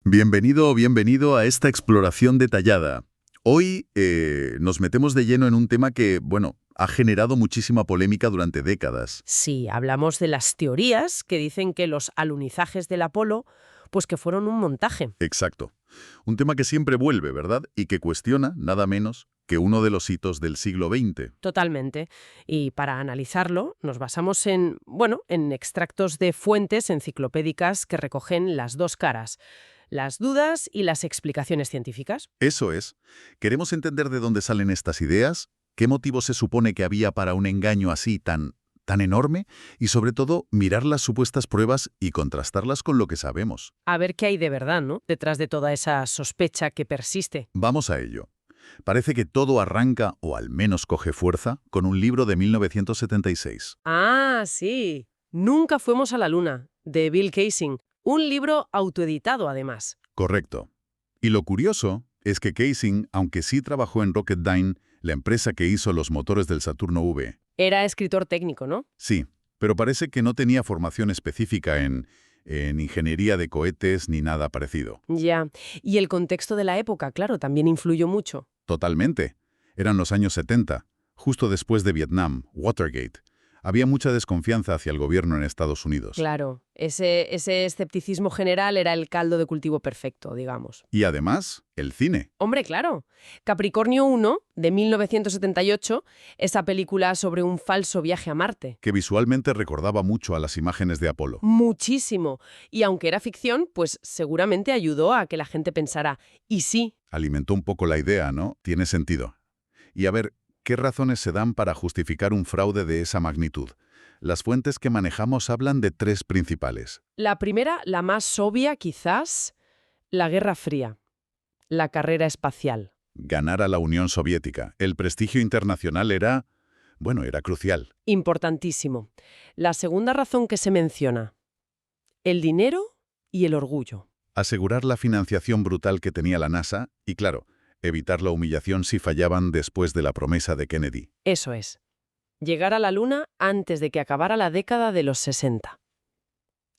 Bienvenido o bienvenido a esta exploración detallada. Hoy nos metemos de lleno en un tema que, bueno, ha generado muchísima polémica durante décadas. Sí, hablamos de las teorías que dicen que los alunizajes del Apolo, pues que fueron un montaje. Exacto. Un tema que siempre vuelve, ¿verdad? Y que cuestiona, nada menos, que uno de los hitos del siglo XX. Totalmente. Y para analizarlo, nos basamos en extractos de fuentes enciclopédicas que recogen las dos caras, las dudas y las explicaciones científicas. Eso es. Queremos entender de dónde salen estas ideas, qué motivo se supone que había para un engaño así tan enorme, y sobre todo mirar las supuestas pruebas y contrastarlas con lo que sabemos. A ver qué hay de verdad, ¿no? Detrás de toda esa sospecha que persiste. Vamos a ello. Parece que todo arranca, o al menos coge fuerza, con un libro de 1976. Ah, sí. Nunca fuimos a la Luna, de Bill Kaysing. Un libro autoeditado, además. Correcto. Y lo curioso es que Kaysing, aunque sí trabajó en Rocketdyne, la empresa que hizo los motores del Saturno V, Era escritor técnico, ¿no? sí, pero parece que no tenía formación específica en ingeniería de cohetes ni nada parecido. Ya. Y el contexto de la época, claro, también influyó mucho. Totalmente. Eran los años 70, justo después de Vietnam, Watergate. Había mucha desconfianza hacia el gobierno en Estados Unidos. Claro, ese escepticismo general era el caldo de cultivo perfecto, digamos. Y además, el cine. Hombre, claro. Capricornio 1, de 1978, esa película sobre un falso viaje a Marte. Que visualmente recordaba mucho a las imágenes de Apolo. Muchísimo. Y aunque era ficción, pues seguramente ayudó a que la gente pensara, y sí. Alimentó un poco la idea, ¿no? Tiene sentido. Y a ver, ¿qué razones se dan para justificar un fraude de esa magnitud? Las fuentes que manejamos hablan de tres principales. La primera, la más obvia quizás, la Guerra Fría, la carrera espacial. Ganar a la Unión Soviética. El prestigio internacional era crucial. Importantísimo. La segunda razón que se menciona, el dinero y el orgullo. Asegurar la financiación brutal que tenía la NASA y, claro, evitar la humillación si fallaban después de la promesa de Kennedy. Eso es. Llegar a la Luna antes de que acabara la década de los 60.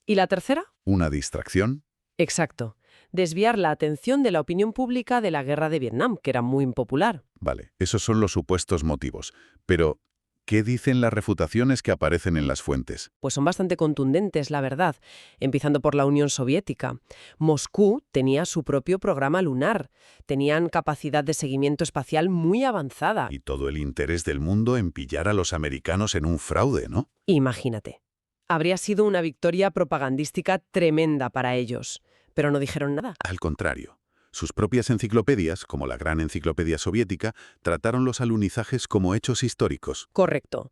¿Y la tercera? ¿Una distracción? Exacto. Desviar la atención de la opinión pública de la guerra de Vietnam, que era muy impopular. Vale, esos son los supuestos motivos. Pero, ¿qué dicen las refutaciones que aparecen en las fuentes? Pues son bastante contundentes, la verdad, empezando por la Unión Soviética. Moscú tenía su propio programa lunar, tenían capacidad de seguimiento espacial muy avanzada. Y todo el interés del mundo en pillar a los americanos en un fraude, ¿no? Imagínate. Habría sido una victoria propagandística tremenda para ellos, pero no dijeron nada. Al contrario. Sus propias enciclopedias, como la Gran Enciclopedia Soviética, trataron los alunizajes como hechos históricos. Correcto.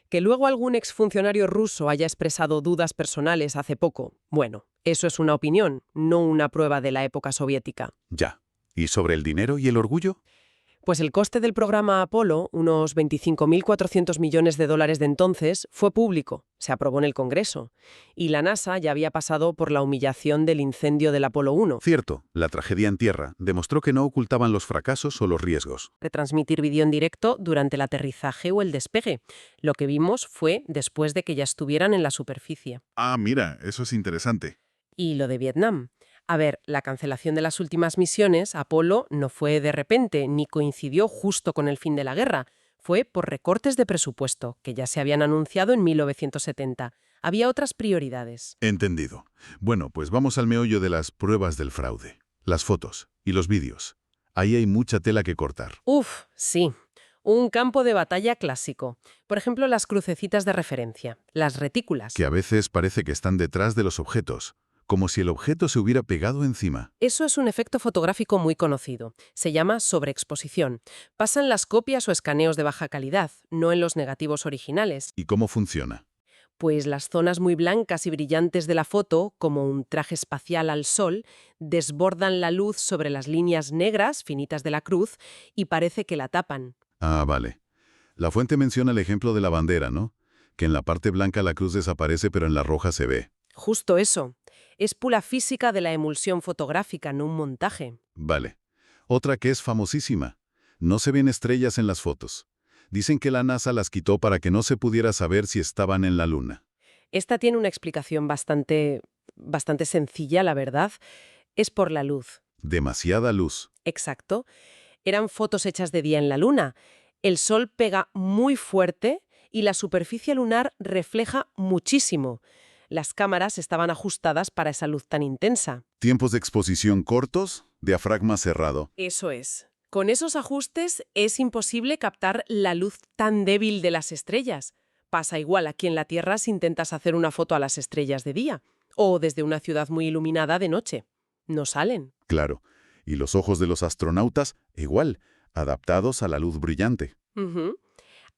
Que luego algún exfuncionario ruso haya expresado dudas personales hace poco, bueno, eso es una opinión, no una prueba de la época soviética. Ya. ¿Y sobre el dinero y el orgullo? Pues el coste del programa Apolo, unos 25.400 millones de dólares de entonces, fue público, se aprobó en el Congreso. Y la NASA ya había pasado por la humillación del incendio del Apolo 1. Cierto, la tragedia en tierra demostró que no ocultaban los fracasos o los riesgos. Retransmitir vídeo en directo durante el aterrizaje o el despegue. Lo que vimos fue después de que ya estuvieran en la superficie. Ah, mira, eso es interesante. Y lo de Vietnam. A ver, la cancelación de las últimas misiones, Apolo, no fue de repente ni coincidió justo con el fin de la guerra. Fue por recortes de presupuesto, que ya se habían anunciado en 1970. Había otras prioridades. Entendido. Bueno, pues vamos al meollo de las pruebas del fraude. Las fotos y los vídeos. Ahí hay mucha tela que cortar. Uf, sí. Un campo de batalla clásico. Por ejemplo, las crucecitas de referencia, las retículas. Que a veces parece que están detrás de los objetos, como si el objeto se hubiera pegado encima. Eso es un efecto fotográfico muy conocido. Se llama sobreexposición. Pasan las copias o escaneos de baja calidad, no en los negativos originales. ¿Y cómo funciona? Pues las zonas muy blancas y brillantes de la foto, como un traje espacial al sol, desbordan la luz sobre las líneas negras finitas de la cruz y parece que la tapan. Ah, vale. La fuente menciona el ejemplo de la bandera, ¿no? Que en la parte blanca la cruz desaparece pero en la roja se ve. Justo eso. Es pura física de la emulsión fotográfica, no un montaje. Vale. Otra que es famosísima. No se ven estrellas en las fotos. Dicen que la NASA las quitó para que no se pudiera saber si estaban en la Luna. Esta tiene una explicación bastante sencilla, la verdad. Es por la luz. Demasiada luz. Exacto. Eran fotos hechas de día en la Luna. El Sol pega muy fuerte y la superficie lunar refleja muchísimo. Las cámaras estaban ajustadas para esa luz tan intensa. Tiempos de exposición cortos, diafragma cerrado. Eso es. Con esos ajustes es imposible captar la luz tan débil de las estrellas. Pasa igual aquí en la Tierra si intentas hacer una foto a las estrellas de día o desde una ciudad muy iluminada de noche. No salen. Claro. Y los ojos de los astronautas, igual, adaptados a la luz brillante. Ujú.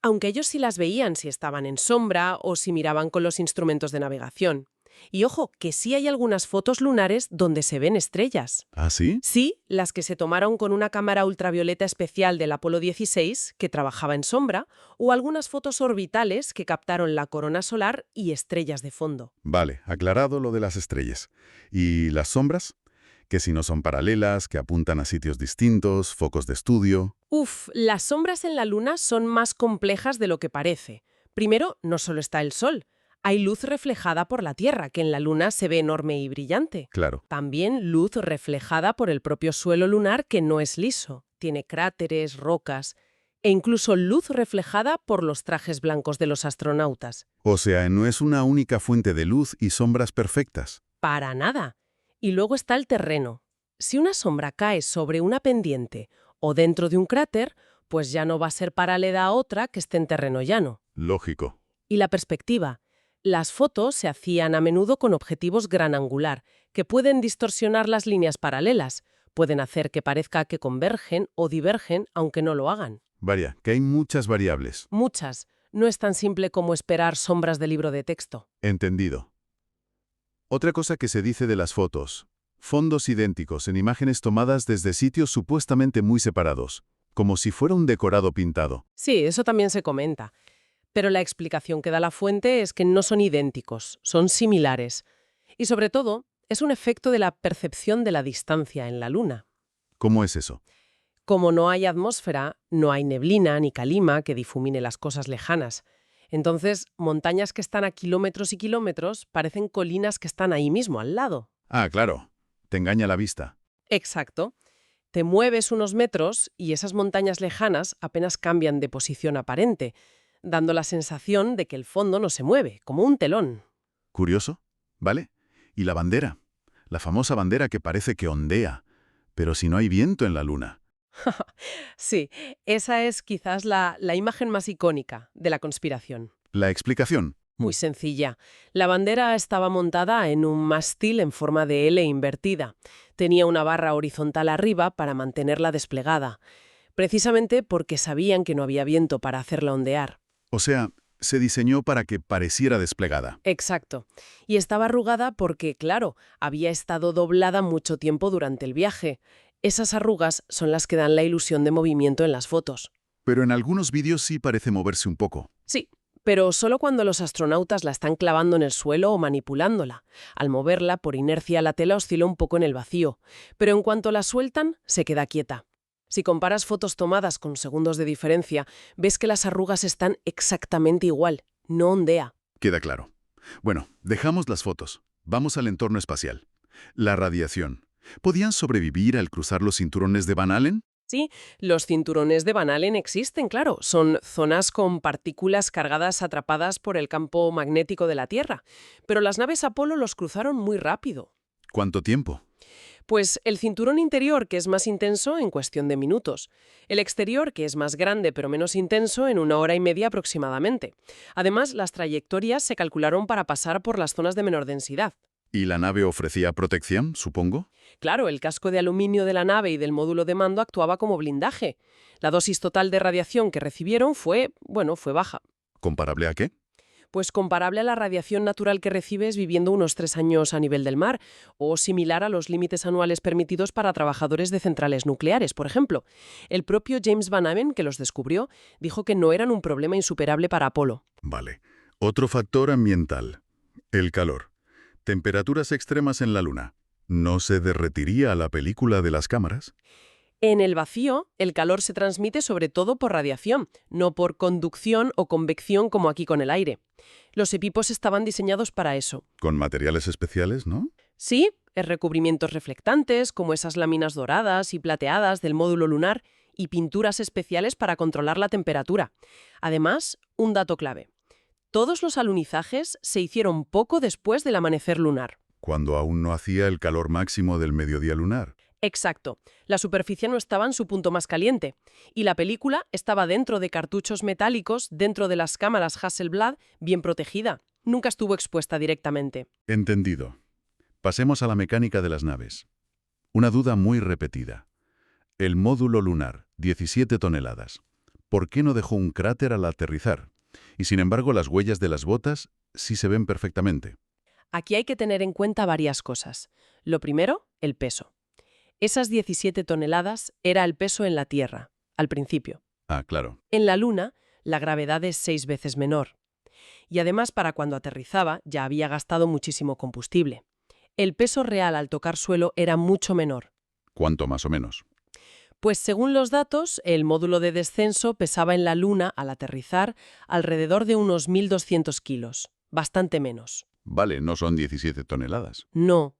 Aunque ellos sí las veían si estaban en sombra o si miraban con los instrumentos de navegación. Y ojo, que sí hay algunas fotos lunares donde se ven estrellas. ¿Ah, sí? Sí, las que se tomaron con una cámara ultravioleta especial del Apolo 16, que trabajaba en sombra, o algunas fotos orbitales que captaron la corona solar y estrellas de fondo. Vale, aclarado lo de las estrellas. ¿Y las sombras? Que si no son paralelas, que apuntan a sitios distintos, focos de estudio. Las sombras en la Luna son más complejas de lo que parece. Primero, no solo está el Sol. Hay luz reflejada por la Tierra, que en la Luna se ve enorme y brillante. Claro. También luz reflejada por el propio suelo lunar, que no es liso. Tiene cráteres, rocas e incluso luz reflejada por los trajes blancos de los astronautas. O sea, no es una única fuente de luz y sombras perfectas. Para nada. Y luego está el terreno. Si una sombra cae sobre una pendiente o dentro de un cráter, pues ya no va a ser paralela a otra que esté en terreno llano. Lógico. Y la perspectiva. Las fotos se hacían a menudo con objetivos gran angular, que pueden distorsionar las líneas paralelas, pueden hacer que parezca que convergen o divergen, aunque no lo hagan. Vaya, que hay muchas variables. Muchas. No es tan simple como esperar sombras de libro de texto. Entendido. Otra cosa que se dice de las fotos. Fondos idénticos en imágenes tomadas desde sitios supuestamente muy separados, como si fuera un decorado pintado. Sí, eso también se comenta. Pero la explicación que da la fuente es que no son idénticos, son similares. Y sobre todo, es un efecto de la percepción de la distancia en la Luna. ¿Cómo es eso? Como no hay atmósfera, no hay neblina ni calima que difumine las cosas lejanas. Entonces, montañas que están a kilómetros y kilómetros parecen colinas que están ahí mismo, al lado. Ah, claro. Te engaña la vista. Exacto. Te mueves unos metros y esas montañas lejanas apenas cambian de posición aparente, dando la sensación de que el fondo no se mueve, como un telón. Curioso, ¿vale? Y la bandera. La famosa bandera que parece que ondea. Pero si no hay viento en la Luna. Sí, esa es quizás la imagen más icónica de la conspiración. La explicación. Muy sencilla. La bandera estaba montada en un mástil en forma de L invertida. Tenía una barra horizontal arriba para mantenerla desplegada, precisamente porque sabían que no había viento para hacerla ondear. O sea, se diseñó para que pareciera desplegada. Exacto. Y estaba arrugada porque, claro, había estado doblada mucho tiempo durante el viaje. Esas arrugas son las que dan la ilusión de movimiento en las fotos. Pero en algunos vídeos sí parece moverse un poco. Sí, pero solo cuando los astronautas la están clavando en el suelo o manipulándola. Al moverla, por inercia, la tela oscila un poco en el vacío, pero en cuanto la sueltan, se queda quieta. Si comparas fotos tomadas con segundos de diferencia, ves que las arrugas están exactamente igual, no ondea. Queda claro. Bueno, dejamos las fotos. Vamos al entorno espacial. La radiación. ¿Podían sobrevivir al cruzar los cinturones de Van Allen? Sí, los cinturones de Van Allen existen, claro. Son zonas con partículas cargadas atrapadas por el campo magnético de la Tierra. Pero las naves Apolo los cruzaron muy rápido. ¿Cuánto tiempo? Pues el cinturón interior, que es más intenso, en cuestión de minutos. El exterior, que es más grande pero menos intenso, en 1 hora y media aproximadamente. Además, las trayectorias se calcularon para pasar por las zonas de menor densidad. ¿Y la nave ofrecía protección, supongo? Claro, el casco de aluminio de la nave y del módulo de mando actuaba como blindaje. La dosis total de radiación que recibieron fue baja. ¿Comparable a qué? Pues comparable a la radiación natural que recibes viviendo unos 3 años a nivel del mar, o similar a los límites anuales permitidos para trabajadores de centrales nucleares, por ejemplo. El propio James Van Allen, que los descubrió, dijo que no eran un problema insuperable para Apolo. Vale. Otro factor ambiental. El calor. Temperaturas extremas en la Luna. ¿No se derretiría la película de las cámaras? En el vacío, el calor se transmite sobre todo por radiación, no por conducción o convección como aquí con el aire. Los equipos estaban diseñados para eso. Con materiales especiales, ¿no? Sí, recubrimientos reflectantes, como esas láminas doradas y plateadas del módulo lunar, y pinturas especiales para controlar la temperatura. Además, un dato clave. Todos los alunizajes se hicieron poco después del amanecer lunar. Cuando aún no hacía el calor máximo del mediodía lunar. Exacto. La superficie no estaba en su punto más caliente. Y la película estaba dentro de cartuchos metálicos, dentro de las cámaras Hasselblad, bien protegida. Nunca estuvo expuesta directamente. Entendido. Pasemos a la mecánica de las naves. Una duda muy repetida. El módulo lunar, 17 toneladas. ¿Por qué no dejó un cráter al aterrizar? Y sin embargo, las huellas de las botas sí se ven perfectamente. Aquí hay que tener en cuenta varias cosas. Lo primero, el peso. Esas 17 toneladas era el peso en la Tierra, al principio. Ah, claro. En la Luna, la gravedad es 6 veces menor. Y además, para cuando aterrizaba, ya había gastado muchísimo combustible. El peso real al tocar suelo era mucho menor. ¿Cuánto más o menos? Pues según los datos, el módulo de descenso pesaba en la Luna, al aterrizar, alrededor de unos 1.200 kilos. Bastante menos. Vale, no son 17 toneladas. No.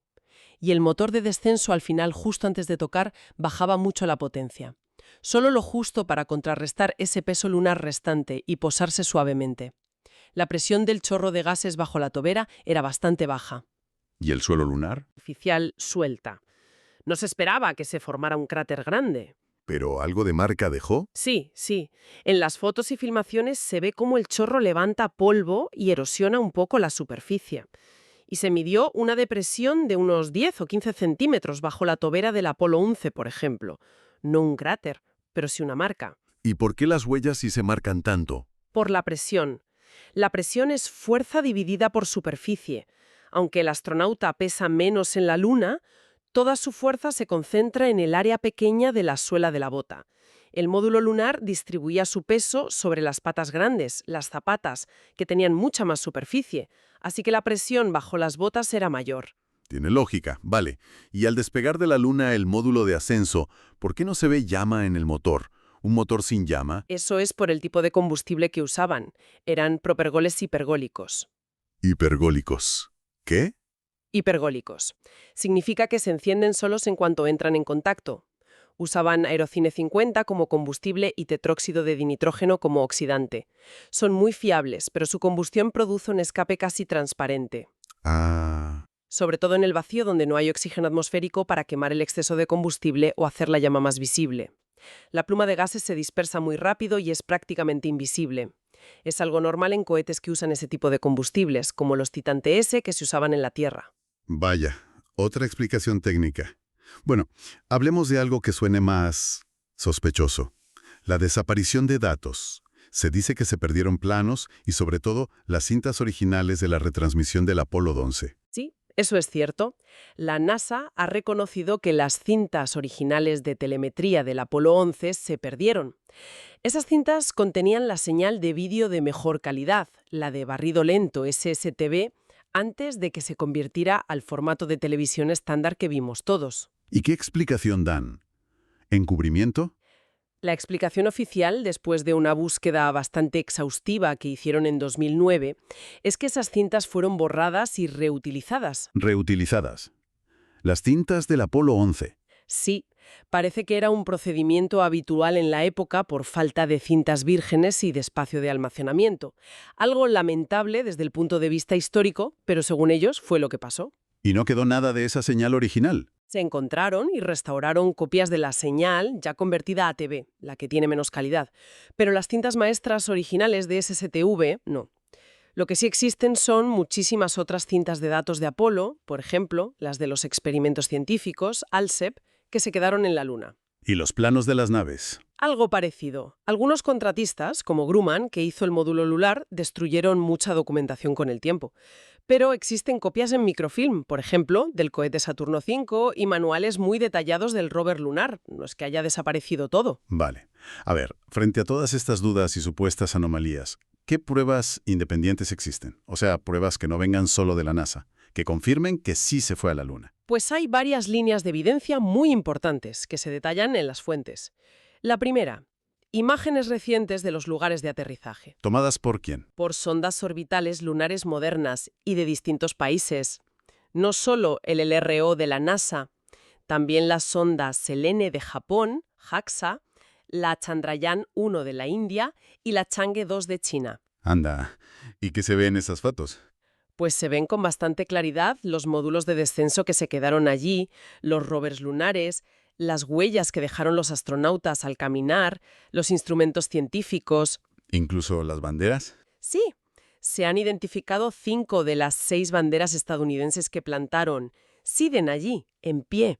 Y el motor de descenso al final, justo antes de tocar, bajaba mucho la potencia. Solo lo justo para contrarrestar ese peso lunar restante y posarse suavemente. La presión del chorro de gases bajo la tobera era bastante baja. ¿Y el suelo lunar? Oficial suelta. No se esperaba que se formara un cráter grande. ¿Pero algo de marca dejó? Sí, sí. En las fotos y filmaciones se ve cómo el chorro levanta polvo y erosiona un poco la superficie. Y se midió una depresión de unos 10 o 15 centímetros bajo la tobera del Apolo 11, por ejemplo. No un cráter, pero sí una marca. ¿Y por qué las huellas sí se marcan tanto? Por la presión. La presión es fuerza dividida por superficie. Aunque el astronauta pesa menos en la Luna, toda su fuerza se concentra en el área pequeña de la suela de la bota. El módulo lunar distribuía su peso sobre las patas grandes, las zapatas, que tenían mucha más superficie, así que la presión bajo las botas era mayor. Tiene lógica, vale. Y al despegar de la Luna el módulo de ascenso, ¿por qué no se ve llama en el motor? ¿Un motor sin llama? Eso es por el tipo de combustible que usaban. Eran propergoles hipergólicos. Hipergólicos. ¿Qué? Hipergólicos. Significa que se encienden solos en cuanto entran en contacto. Usaban aerocine 50 como combustible y tetróxido de dinitrógeno como oxidante. Son muy fiables, pero su combustión produce un escape casi transparente. Ah. Sobre todo en el vacío donde no hay oxígeno atmosférico para quemar el exceso de combustible o hacer la llama más visible. La pluma de gases se dispersa muy rápido y es prácticamente invisible. Es algo normal en cohetes que usan ese tipo de combustibles, como los Titan TS que se usaban en la Tierra. Vaya, otra explicación técnica. Bueno, hablemos de algo que suene más sospechoso. La desaparición de datos. Se dice que se perdieron planos y sobre todo las cintas originales de la retransmisión del Apolo 11. Sí, eso es cierto. La NASA ha reconocido que las cintas originales de telemetría del Apolo 11 se perdieron. Esas cintas contenían la señal de vídeo de mejor calidad, la de barrido lento SSTV, antes de que se convirtiera al formato de televisión estándar que vimos todos. ¿Y qué explicación dan? ¿Encubrimiento? La explicación oficial, después de una búsqueda bastante exhaustiva que hicieron en 2009, es que esas cintas fueron borradas y reutilizadas. Reutilizadas. Las cintas del Apolo 11. Sí, parece que era un procedimiento habitual en la época por falta de cintas vírgenes y de espacio de almacenamiento. Algo lamentable desde el punto de vista histórico, pero según ellos fue lo que pasó. ¿Y no quedó nada de esa señal original? Se encontraron y restauraron copias de la señal ya convertida a TV, la que tiene menos calidad. Pero las cintas maestras originales de SSTV, no. Lo que sí existen son muchísimas otras cintas de datos de Apolo, por ejemplo, las de los experimentos científicos, ALSEP, que se quedaron en la Luna. ¿Y los planos de las naves? Algo parecido. Algunos contratistas, como Grumman, que hizo el módulo lunar, destruyeron mucha documentación con el tiempo. Pero existen copias en microfilm, por ejemplo, del cohete Saturno V y manuales muy detallados del rover lunar. No es que haya desaparecido todo. Vale. A ver, frente a todas estas dudas y supuestas anomalías, ¿qué pruebas independientes existen? O sea, pruebas que no vengan solo de la NASA, que confirmen que sí se fue a la Luna. Pues hay varias líneas de evidencia muy importantes que se detallan en las fuentes. La primera, imágenes recientes de los lugares de aterrizaje. ¿Tomadas por quién? Por sondas orbitales lunares modernas y de distintos países. No solo el LRO de la NASA, también las sondas Selene de Japón, JAXA, la Chandrayaan-1 de la India y la Chang'e-2 de China. Anda, ¿y qué se ve en esas fotos? Pues se ven con bastante claridad los módulos de descenso que se quedaron allí, los rovers lunares, las huellas que dejaron los astronautas al caminar, los instrumentos científicos. ¿Incluso las banderas? Sí, se han identificado 5 de las 6 banderas estadounidenses que plantaron. Siguen allí, en pie.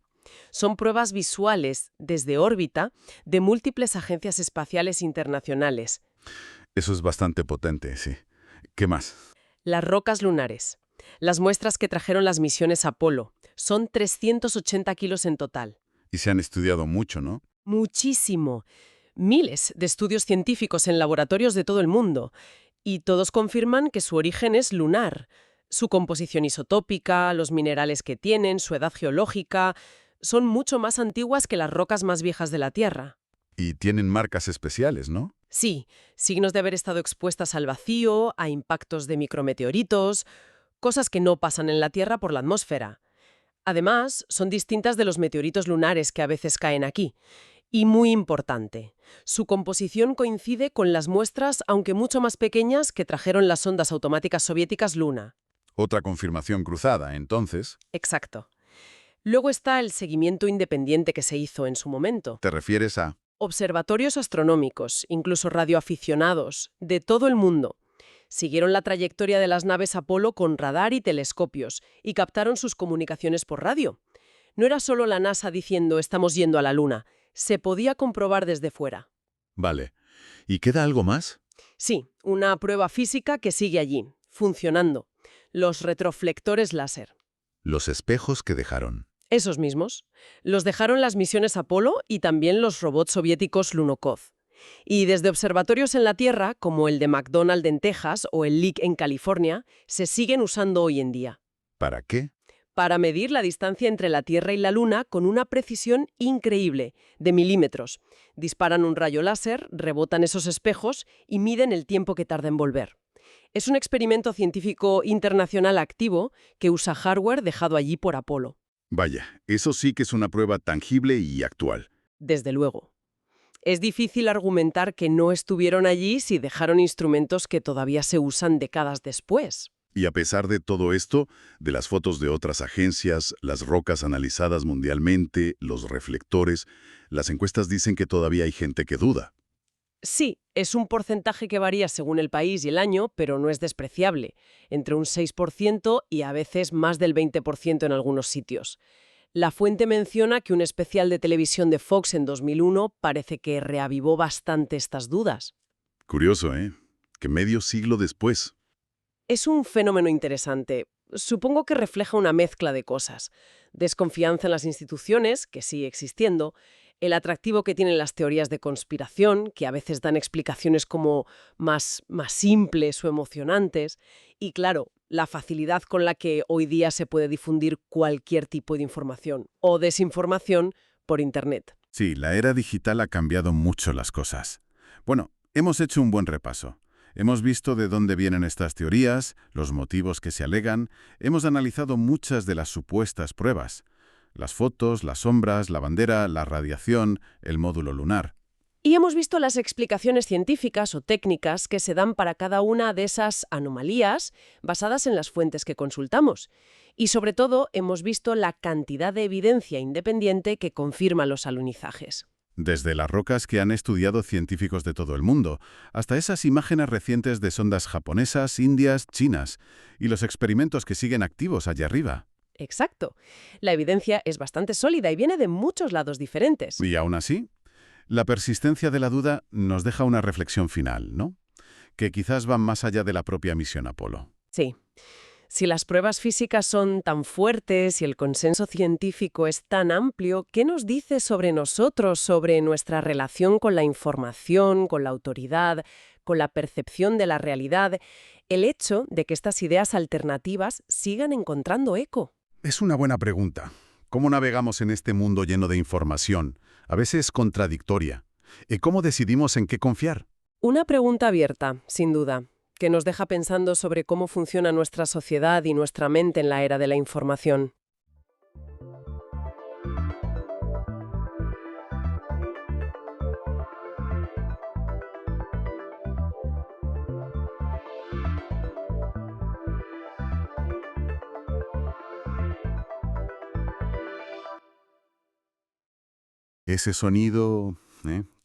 Son pruebas visuales, desde órbita, de múltiples agencias espaciales internacionales. Eso es bastante potente, sí. ¿Qué más? Las rocas lunares. Las muestras que trajeron las misiones Apolo. Son 380 kilos en total. Y se han estudiado mucho, ¿no? Muchísimo. Miles de estudios científicos en laboratorios de todo el mundo. Y todos confirman que su origen es lunar. Su composición isotópica, los minerales que tienen, su edad geológica, son mucho más antiguas que las rocas más viejas de la Tierra. Y tienen marcas especiales, ¿no? Sí, signos de haber estado expuestas al vacío, a impactos de micrometeoritos, cosas que no pasan en la Tierra por la atmósfera. Además, son distintas de los meteoritos lunares que a veces caen aquí. Y muy importante, su composición coincide con las muestras, aunque mucho más pequeñas, que trajeron las sondas automáticas soviéticas Luna. Otra confirmación cruzada, entonces. Exacto. Luego está el seguimiento independiente que se hizo en su momento. ¿Te refieres a...? Observatorios astronómicos, incluso radioaficionados, de todo el mundo, siguieron la trayectoria de las naves Apolo con radar y telescopios y captaron sus comunicaciones por radio. No era solo la NASA diciendo «estamos yendo a la Luna», se podía comprobar desde fuera. Vale. ¿Y queda algo más? Sí, una prueba física que sigue allí, funcionando. Los retroflectores láser. Los espejos que dejaron. Esos mismos. Los dejaron las misiones Apolo y también los robots soviéticos Lunokhod. Y desde observatorios en la Tierra, como el de McDonald en Texas o el LIC en California, se siguen usando hoy en día. ¿Para qué? Para medir la distancia entre la Tierra y la Luna con una precisión increíble, de milímetros. Disparan un rayo láser, rebotan esos espejos y miden el tiempo que tarda en volver. Es un experimento científico internacional activo que usa hardware dejado allí por Apolo. Vaya, eso sí que es una prueba tangible y actual. Desde luego. Es difícil argumentar que no estuvieron allí si dejaron instrumentos que todavía se usan décadas después. Y a pesar de todo esto, de las fotos de otras agencias, las rocas analizadas mundialmente, los reflectores, las encuestas dicen que todavía hay gente que duda. Sí, es un porcentaje que varía según el país y el año, pero no es despreciable, entre un 6% y a veces más del 20% en algunos sitios. La fuente menciona que un especial de televisión de Fox en 2001 parece que reavivó bastante estas dudas. Curioso, ¿eh? Que medio siglo después. Es un fenómeno interesante. Supongo que refleja una mezcla de cosas. Desconfianza en las instituciones, que sigue existiendo, el atractivo que tienen las teorías de conspiración, que a veces dan explicaciones como más simples o emocionantes, y claro, la facilidad con la que hoy día se puede difundir cualquier tipo de información o desinformación por Internet. Sí, la era digital ha cambiado mucho las cosas. Bueno, hemos hecho un buen repaso. Hemos visto de dónde vienen estas teorías, los motivos que se alegan, hemos analizado muchas de las supuestas pruebas. Las fotos, las sombras, la bandera, la radiación, el módulo lunar. Y hemos visto las explicaciones científicas o técnicas que se dan para cada una de esas anomalías basadas en las fuentes que consultamos. Y sobre todo hemos visto la cantidad de evidencia independiente que confirma los alunizajes. Desde las rocas que han estudiado científicos de todo el mundo, hasta esas imágenes recientes de sondas japonesas, indias, chinas, y los experimentos que siguen activos allá arriba. Exacto. La evidencia es bastante sólida y viene de muchos lados diferentes. Y aún así, la persistencia de la duda nos deja una reflexión final, ¿no? Que quizás va más allá de la propia misión Apolo. Sí. Si las pruebas físicas son tan fuertes y el consenso científico es tan amplio, ¿qué nos dice sobre nosotros, sobre nuestra relación con la información, con la autoridad, con la percepción de la realidad, el hecho de que estas ideas alternativas sigan encontrando eco? Es una buena pregunta. ¿Cómo navegamos en este mundo lleno de información, a veces contradictoria? ¿Y cómo decidimos en qué confiar? Una pregunta abierta, sin duda. que nos deja pensando sobre cómo funciona nuestra sociedad y nuestra mente en la era de la información. Ese sonido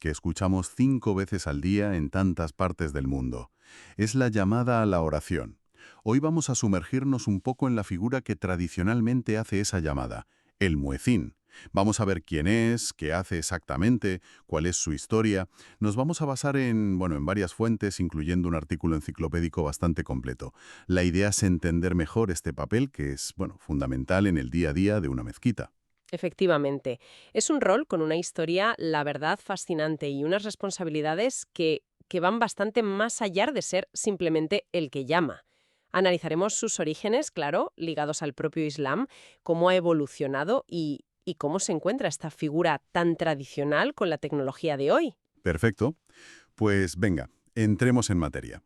que escuchamos 5 veces al día en tantas partes del mundo. Es la llamada a la oración. Hoy vamos a sumergirnos un poco en la figura que tradicionalmente hace esa llamada, el muecín. Vamos a ver quién es, qué hace exactamente, cuál es su historia. Nos vamos a basar en varias fuentes, incluyendo un artículo enciclopédico bastante completo. La idea es entender mejor este papel que es, fundamental en el día a día de una mezquita. Efectivamente, es un rol con una historia, la verdad, fascinante y unas responsabilidades que van bastante más allá de ser simplemente el que llama. Analizaremos sus orígenes, claro, ligados al propio Islam, cómo ha evolucionado y cómo se encuentra esta figura tan tradicional con la tecnología de hoy. Perfecto. Pues venga, entremos en materia.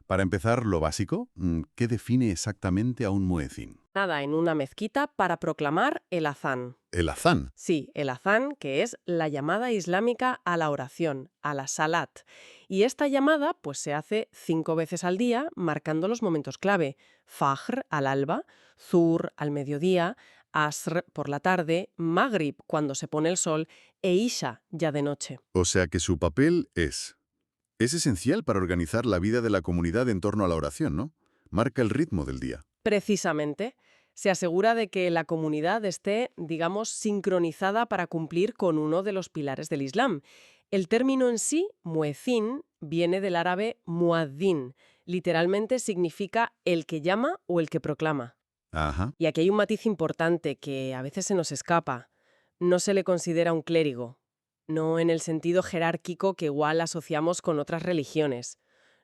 Para empezar, lo básico, ¿qué define exactamente a un muecín? Nada, en una mezquita para proclamar el azán. El azán. Sí, el azán, que es la llamada islámica a la oración, a la salat. Y esta llamada pues se hace 5 veces al día, marcando los momentos clave. Fajr al alba, Zur al mediodía, Asr por la tarde, Maghrib cuando se pone el sol e Isha ya de noche. O sea que su papel es esencial para organizar la vida de la comunidad en torno a la oración, ¿no? Marca el ritmo del día. Precisamente, se asegura de que la comunidad esté, digamos, sincronizada para cumplir con uno de los pilares del Islam. El término en sí, muezín, viene del árabe muaddin. Literalmente significa el que llama o el que proclama. Ajá. Y aquí hay un matiz importante que a veces se nos escapa. No se le considera un clérigo. No en el sentido jerárquico que igual asociamos con otras religiones.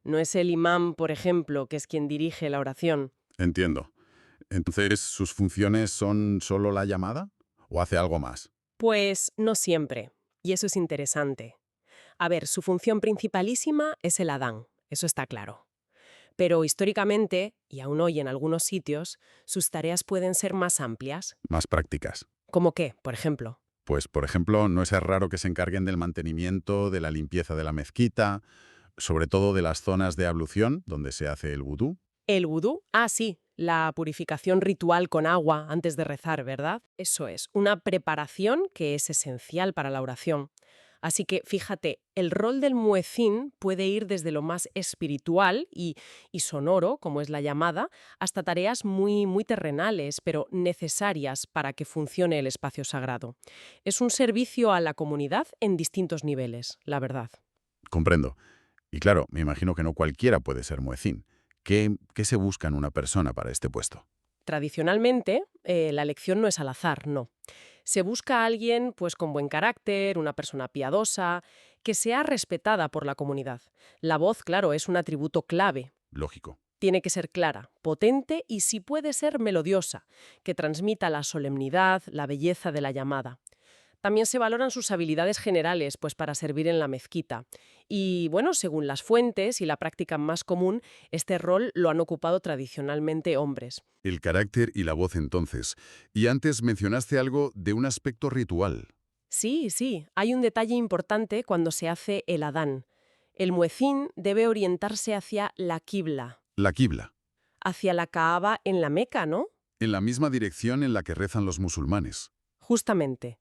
No es el imán, por ejemplo, que es quien dirige la oración. Entiendo. Entonces, ¿sus funciones son solo la llamada? ¿O hace algo más? Pues no siempre, y eso es interesante. A ver, su función principalísima es el Adán, eso está claro. Pero históricamente, y aún hoy en algunos sitios, sus tareas pueden ser más amplias. Más prácticas. ¿Cómo qué, por ejemplo? Pues, por ejemplo, no es raro que se encarguen del mantenimiento, de la limpieza de la mezquita, sobre todo de las zonas de ablución, donde se hace el vudú. ¿El vudú? Ah, sí, la purificación ritual con agua antes de rezar, ¿verdad? Eso es, una preparación que es esencial para la oración. Así que, fíjate, el rol del muecín puede ir desde lo más espiritual y sonoro, como es la llamada, hasta tareas muy, muy terrenales, pero necesarias para que funcione el espacio sagrado. Es un servicio a la comunidad en distintos niveles, la verdad. Comprendo. Y claro, me imagino que no cualquiera puede ser muecín. ¿Qué se busca en una persona para este puesto? Tradicionalmente, la elección no es al azar, no. Se busca a alguien pues con buen carácter, una persona piadosa, que sea respetada por la comunidad. La voz, claro, es un atributo clave. Lógico. Tiene que ser clara, potente y, si puede ser, melodiosa, que transmita la solemnidad, la belleza de la llamada. También se valoran sus habilidades generales, pues para servir en la mezquita. Y bueno, según las fuentes y la práctica más común, este rol lo han ocupado tradicionalmente hombres. El carácter y la voz entonces. Y antes mencionaste algo de un aspecto ritual. Sí, sí, hay un detalle importante cuando se hace el adán. El muecín debe orientarse hacia la quibla, La quibla. hacia la Kaaba en la Meca, ¿no? En la misma dirección en la que rezan los musulmanes. Justamente.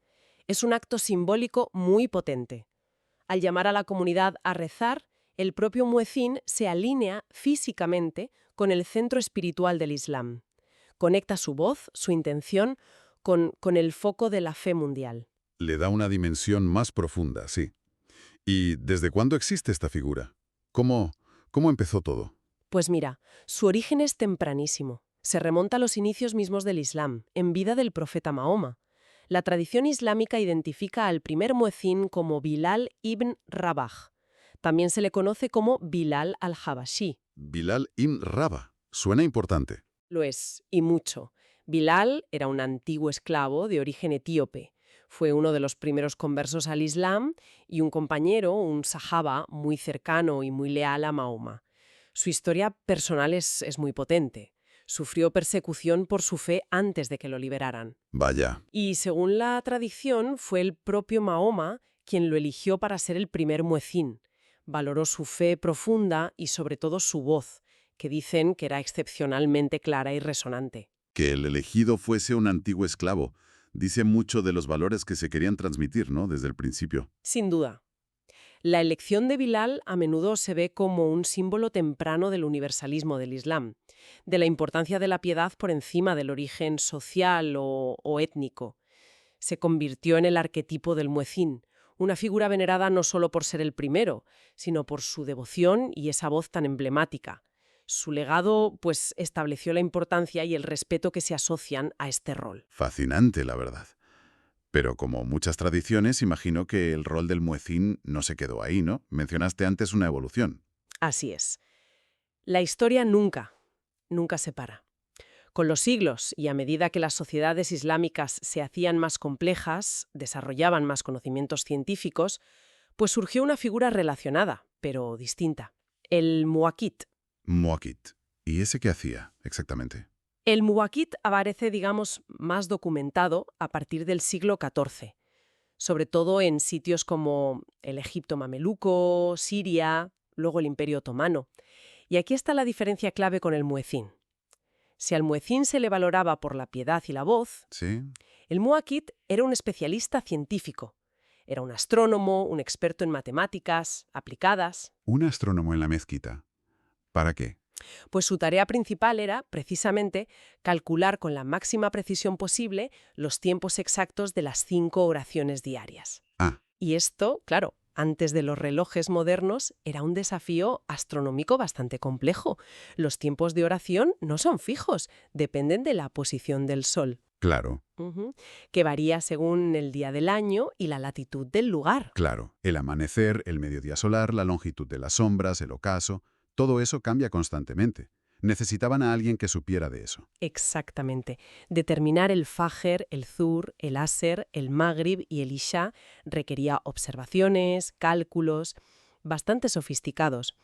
Es un acto simbólico muy potente. Al llamar a la comunidad a rezar, el propio muecín se alinea físicamente con el centro espiritual del Islam. Conecta su voz, su intención, con el foco de la fe mundial. Le da una dimensión más profunda, sí. ¿Y desde cuándo existe esta figura? ¿Cómo empezó todo? Pues mira, su origen es tempranísimo. Se remonta a los inicios mismos del Islam, en vida del profeta Mahoma. La tradición islámica identifica al primer muecín como Bilal ibn Rabah. También se le conoce como Bilal al-Habashi. Bilal ibn Rabah. Suena importante. Lo es, y mucho. Bilal era un antiguo esclavo de origen etíope. Fue uno de los primeros conversos al Islam y un compañero, un sahaba, muy cercano y muy leal a Mahoma. Su historia personal es muy potente. Sufrió persecución por su fe antes de que lo liberaran. Vaya, Y según la tradición, fue el propio Mahoma quien lo eligió para ser el primer muecín. Valoró su fe profunda y sobre todo su voz, que dicen que era excepcionalmente clara y resonante. que el elegido fuese un antiguo esclavo. Dice mucho de los valores que se querían transmitir, ¿no? Desde el principio. Sin duda. La elección de Bilal a menudo se ve como un símbolo temprano del universalismo del Islam, de la importancia de la piedad por encima del origen social o étnico. Se convirtió en el arquetipo del muecín, una figura venerada no solo por ser el primero, sino por su devoción y esa voz tan emblemática. Su legado, pues, estableció la importancia y el respeto que se asocian a este rol. Fascinante, la verdad. Pero como muchas tradiciones, imagino que el rol del muecín no se quedó ahí, ¿no? Mencionaste antes una evolución. Así es. La historia nunca se para. Con los siglos y a medida que las sociedades islámicas se hacían más complejas, desarrollaban más conocimientos científicos, pues surgió una figura relacionada, pero distinta: el muwaqit. Muakit. ¿Y ese qué hacía, exactamente? El muwaqit aparece, digamos, más documentado a partir del siglo XIV, sobre todo en sitios como el Egipto mameluco, Siria, luego el Imperio Otomano. Y aquí está la diferencia clave con el muecín. Si al muecín se le valoraba por la piedad y la voz, ¿Sí? el muwaqit era un especialista científico. Era un astrónomo, un experto en matemáticas aplicadas. Un astrónomo en la mezquita. ¿Para qué? Pues su tarea principal era, precisamente, calcular con la máxima precisión posible los tiempos exactos de las 5 oraciones diarias. Ah, Y esto, claro, antes de los relojes modernos, era un desafío astronómico bastante complejo. Los tiempos de oración no son fijos, dependen de la posición del Sol. claro, Que varía según el día del año y la latitud del lugar. claro. El amanecer, el mediodía solar, la longitud de las sombras, el ocaso, todo eso cambia constantemente. Necesitaban a alguien que supiera de eso. Exactamente. Determinar el Fajr, el Zuhr, el Asr, el Maghrib y el Isha requería observaciones, cálculos, bastante sofisticados.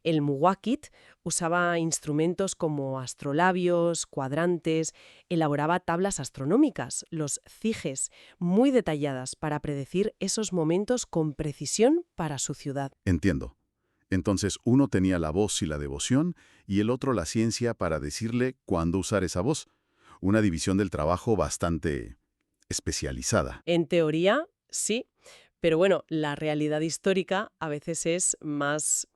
El muwaqit usaba instrumentos como astrolabios, cuadrantes, elaboraba tablas astronómicas, los cijes, muy detalladas para predecir esos momentos con precisión para su ciudad. Entiendo. Entonces uno tenía la voz y la devoción y el otro la ciencia para decirle cuándo usar esa voz. Una división del trabajo bastante especializada. En teoría, sí, pero bueno, la realidad histórica a veces es más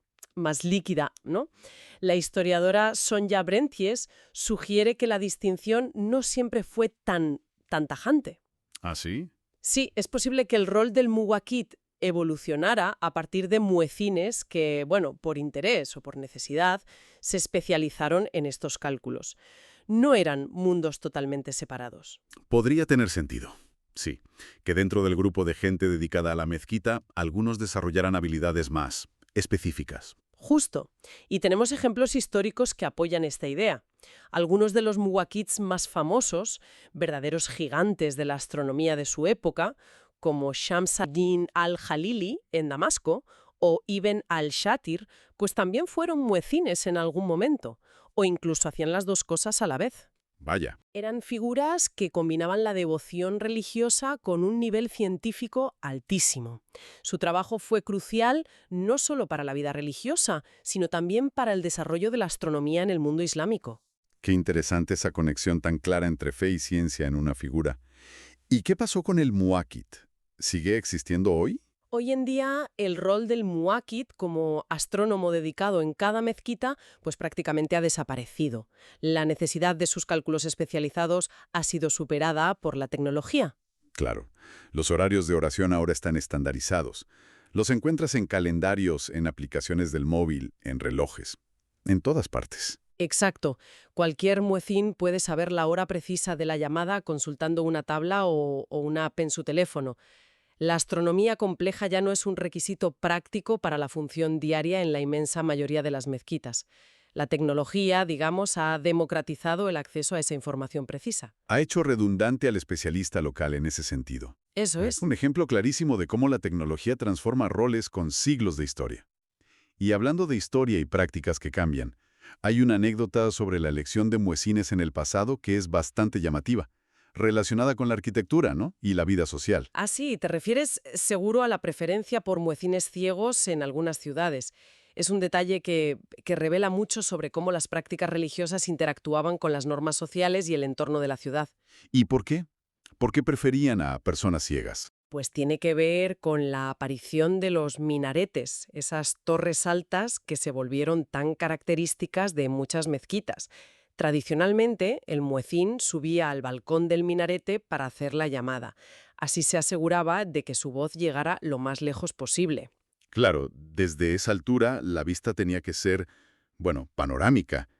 líquida, ¿no? La historiadora Sonja Brentjes sugiere que la distinción no siempre fue tan tajante. ¿Ah, sí? Sí, es posible que el rol del muwaqit evolucionara a partir de muecines que, bueno, por interés o por necesidad, se especializaron en estos cálculos. No eran mundos totalmente separados. Podría tener sentido. Sí, que dentro del grupo de gente dedicada a la mezquita, algunos desarrollaran habilidades más específicas. Justo. Y tenemos ejemplos históricos que apoyan esta idea. Algunos de los muwaqits más famosos, verdaderos gigantes de la astronomía de su época, como Shams ad-Din al-Jalili en Damasco o Ibn al-Shatir, pues también fueron muecines en algún momento, o incluso hacían las dos cosas a la vez. Vaya, Eran figuras que combinaban la devoción religiosa con un nivel científico altísimo. Su trabajo fue crucial no solo para la vida religiosa, sino también para el desarrollo de la astronomía en el mundo islámico. qué interesante esa conexión tan clara entre fe y ciencia en una figura. ¿Y qué pasó con el muwaqit? ¿Sigue existiendo hoy? Hoy en día, el rol del muwaqit como astrónomo dedicado en cada mezquita, pues prácticamente ha desaparecido. La necesidad de sus cálculos especializados ha sido superada por la tecnología. Claro, los horarios de oración ahora están estandarizados. Los encuentras en calendarios, en aplicaciones del móvil, en relojes, en todas partes. Exacto. Cualquier muecín puede saber la hora precisa de la llamada consultando una tabla o una app en su teléfono. La astronomía compleja ya no es un requisito práctico para la función diaria en la inmensa mayoría de las mezquitas. La tecnología, digamos, ha democratizado el acceso a esa información precisa. Ha hecho redundante al especialista local en ese sentido. Eso es. Un ejemplo clarísimo de cómo la tecnología transforma roles con siglos de historia. Y hablando de historia y prácticas que cambian, hay una anécdota sobre la elección de muecines en el pasado que es bastante llamativa, relacionada con la arquitectura, ¿no? Y la vida social. Ah, sí, te refieres seguro a la preferencia por muecines ciegos en algunas ciudades. Es un detalle que revela mucho sobre cómo las prácticas religiosas interactuaban con las normas sociales y el entorno de la ciudad. ¿Y por qué? ¿Por qué preferían a personas ciegas? Pues tiene que ver con la aparición de los minaretes, esas torres altas que se volvieron tan características de muchas mezquitas. Tradicionalmente, el muecín subía al balcón del minarete para hacer la llamada. Así se aseguraba de que su voz llegara lo más lejos posible. Claro, desde esa altura la vista tenía que ser, bueno, panorámica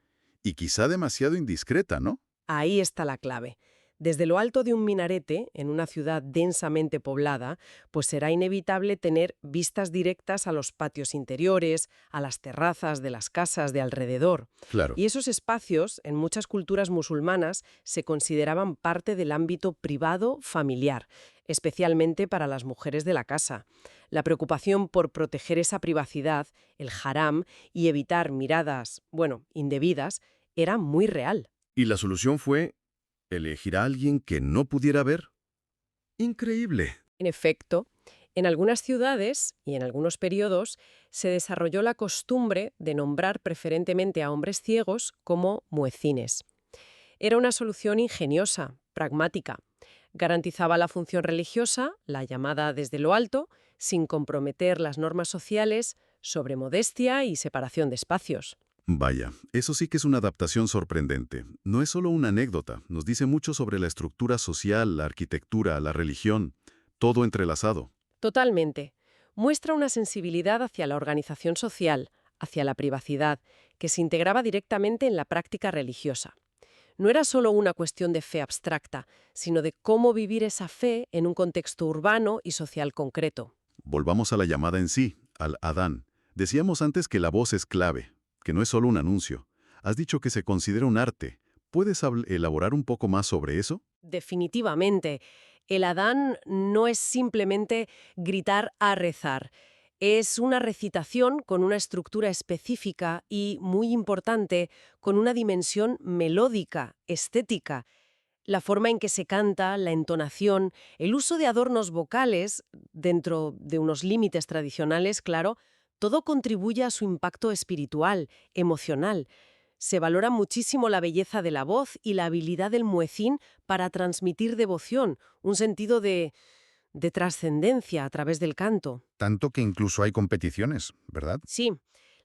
y quizá demasiado indiscreta, ¿no? Ahí está la clave. Desde lo alto de un minarete, en una ciudad densamente poblada, pues será inevitable tener vistas directas a los patios interiores, a las terrazas de las casas de alrededor. Claro. Y esos espacios, en muchas culturas musulmanas, se consideraban parte del ámbito privado familiar, especialmente para las mujeres de la casa. La preocupación por proteger esa privacidad, el haram, y evitar miradas, bueno, indebidas, era muy real. Y la solución fue elegir a alguien que no pudiera ver. Increíble. En efecto, en algunas ciudades y en algunos periodos se desarrolló la costumbre de nombrar preferentemente a hombres ciegos como muecines. Era una solución ingeniosa, pragmática. Garantizaba la función religiosa, la llamada desde lo alto, sin comprometer las normas sociales sobre modestia y separación de espacios. Vaya, eso sí que es una adaptación sorprendente. No es solo una anécdota, nos dice mucho sobre la estructura social, la arquitectura, la religión, todo entrelazado. Totalmente. Muestra una sensibilidad hacia la organización social, hacia la privacidad, que se integraba directamente en la práctica religiosa. No era solo una cuestión de fe abstracta, sino de cómo vivir esa fe en un contexto urbano y social concreto. Volvamos a la llamada en sí, al Adán. Decíamos antes que la voz es clave, que no es solo un anuncio. Has dicho que se considera un arte. ¿Puedes elaborar un poco más sobre eso? Definitivamente, el Adán no es simplemente gritar a rezar. Es una recitación con una estructura específica y, muy importante, con una dimensión melódica, estética. La forma en que se canta, la entonación, el uso de adornos vocales, dentro de unos límites tradicionales, claro, todo contribuye a su impacto espiritual, emocional. Se valora muchísimo la belleza de la voz y la habilidad del muecín para transmitir devoción, un sentido de trascendencia a través del canto. Tanto que incluso hay competiciones, ¿verdad? Sí,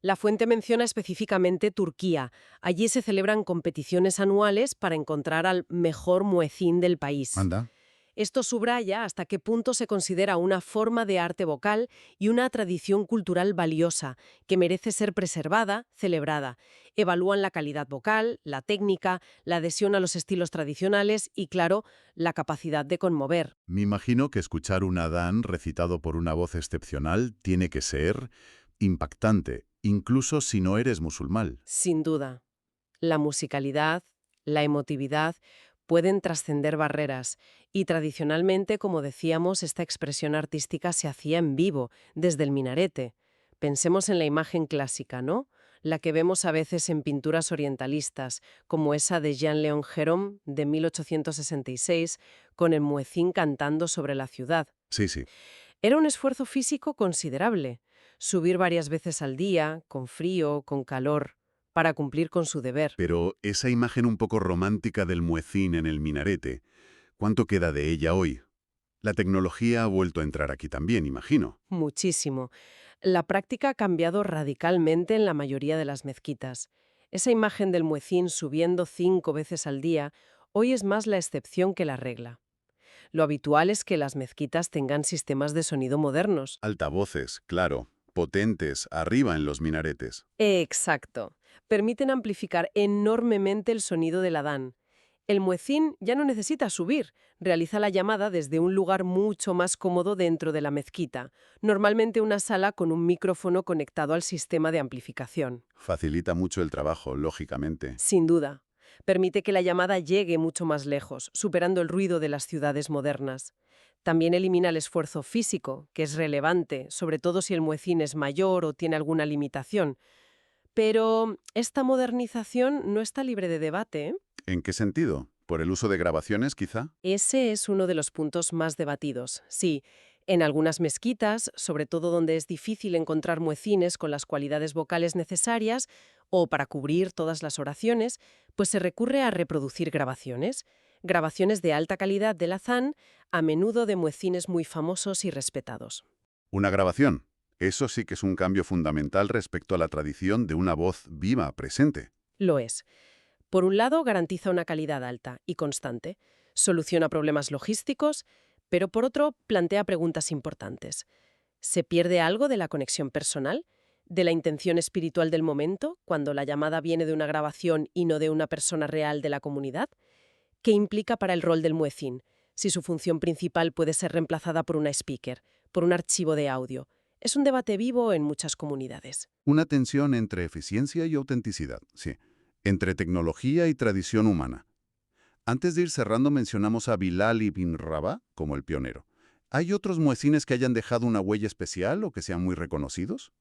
la fuente menciona específicamente Turquía. Allí se celebran competiciones anuales para encontrar al mejor muecín del país. Anda. Esto subraya hasta qué punto se considera una forma de arte vocal y una tradición cultural valiosa, que merece ser preservada, celebrada. Evalúan la calidad vocal, la técnica, la adhesión a los estilos tradicionales y, claro, la capacidad de conmover. Me imagino que escuchar un Adán recitado por una voz excepcional tiene que ser impactante, incluso si no eres musulmán. Sin duda. La musicalidad, la emotividad pueden trascender barreras y tradicionalmente, como decíamos, esta expresión artística se hacía en vivo, desde el minarete. Pensemos en la imagen clásica, ¿no? La que vemos a veces en pinturas orientalistas, como esa de Jean-Léon Gérôme de 1866, con el muecín cantando sobre la ciudad. Sí, sí. Era un esfuerzo físico considerable, subir varias veces al día, con frío, con calor, para cumplir con su deber. Pero esa imagen un poco romántica del muecín en el minarete, ¿cuánto queda de ella hoy? La tecnología ha vuelto a entrar aquí también, imagino. Muchísimo. La práctica ha cambiado radicalmente en la mayoría de las mezquitas. Esa imagen del muecín subiendo 5 veces al día hoy es más la excepción que la regla. Lo habitual es que las mezquitas tengan sistemas de sonido modernos. Altavoces, claro, potentes, arriba en los minaretes. Exacto. Permiten amplificar enormemente el sonido del Adán. El muecín ya no necesita subir, realiza la llamada desde un lugar mucho más cómodo dentro de la mezquita, normalmente una sala con un micrófono conectado al sistema de amplificación. Facilita mucho el trabajo, lógicamente. Sin duda. Permite que la llamada llegue mucho más lejos, superando el ruido de las ciudades modernas. También elimina el esfuerzo físico, que es relevante, sobre todo si el muecín es mayor o tiene alguna limitación. Pero esta modernización no está libre de debate, ¿eh? ¿En qué sentido? ¿Por el uso de grabaciones, quizá? Ese es uno de los puntos más debatidos. Sí, en algunas mezquitas, sobre todo donde es difícil encontrar muecines con las cualidades vocales necesarias o para cubrir todas las oraciones, pues se recurre a reproducir grabaciones de alta calidad del azán, a menudo de muecines muy famosos y respetados. Una grabación. Eso sí que es un cambio fundamental respecto a la tradición de una voz viva, presente. Lo es. Por un lado, garantiza una calidad alta y constante, soluciona problemas logísticos, pero por otro, plantea preguntas importantes. ¿Se pierde algo de la conexión personal? ¿De la intención espiritual del momento, cuando la llamada viene de una grabación y no de una persona real de la comunidad? ¿Qué implica para el rol del muecín, si su función principal puede ser reemplazada por una speaker, por un archivo de audio? Es un debate vivo en muchas comunidades. Una tensión entre eficiencia y autenticidad, sí. Entre tecnología y tradición humana. Antes de ir cerrando mencionamos a Bilal ibn Rabah como el pionero. ¿Hay otros muecines que hayan dejado una huella especial o que sean muy reconocidos?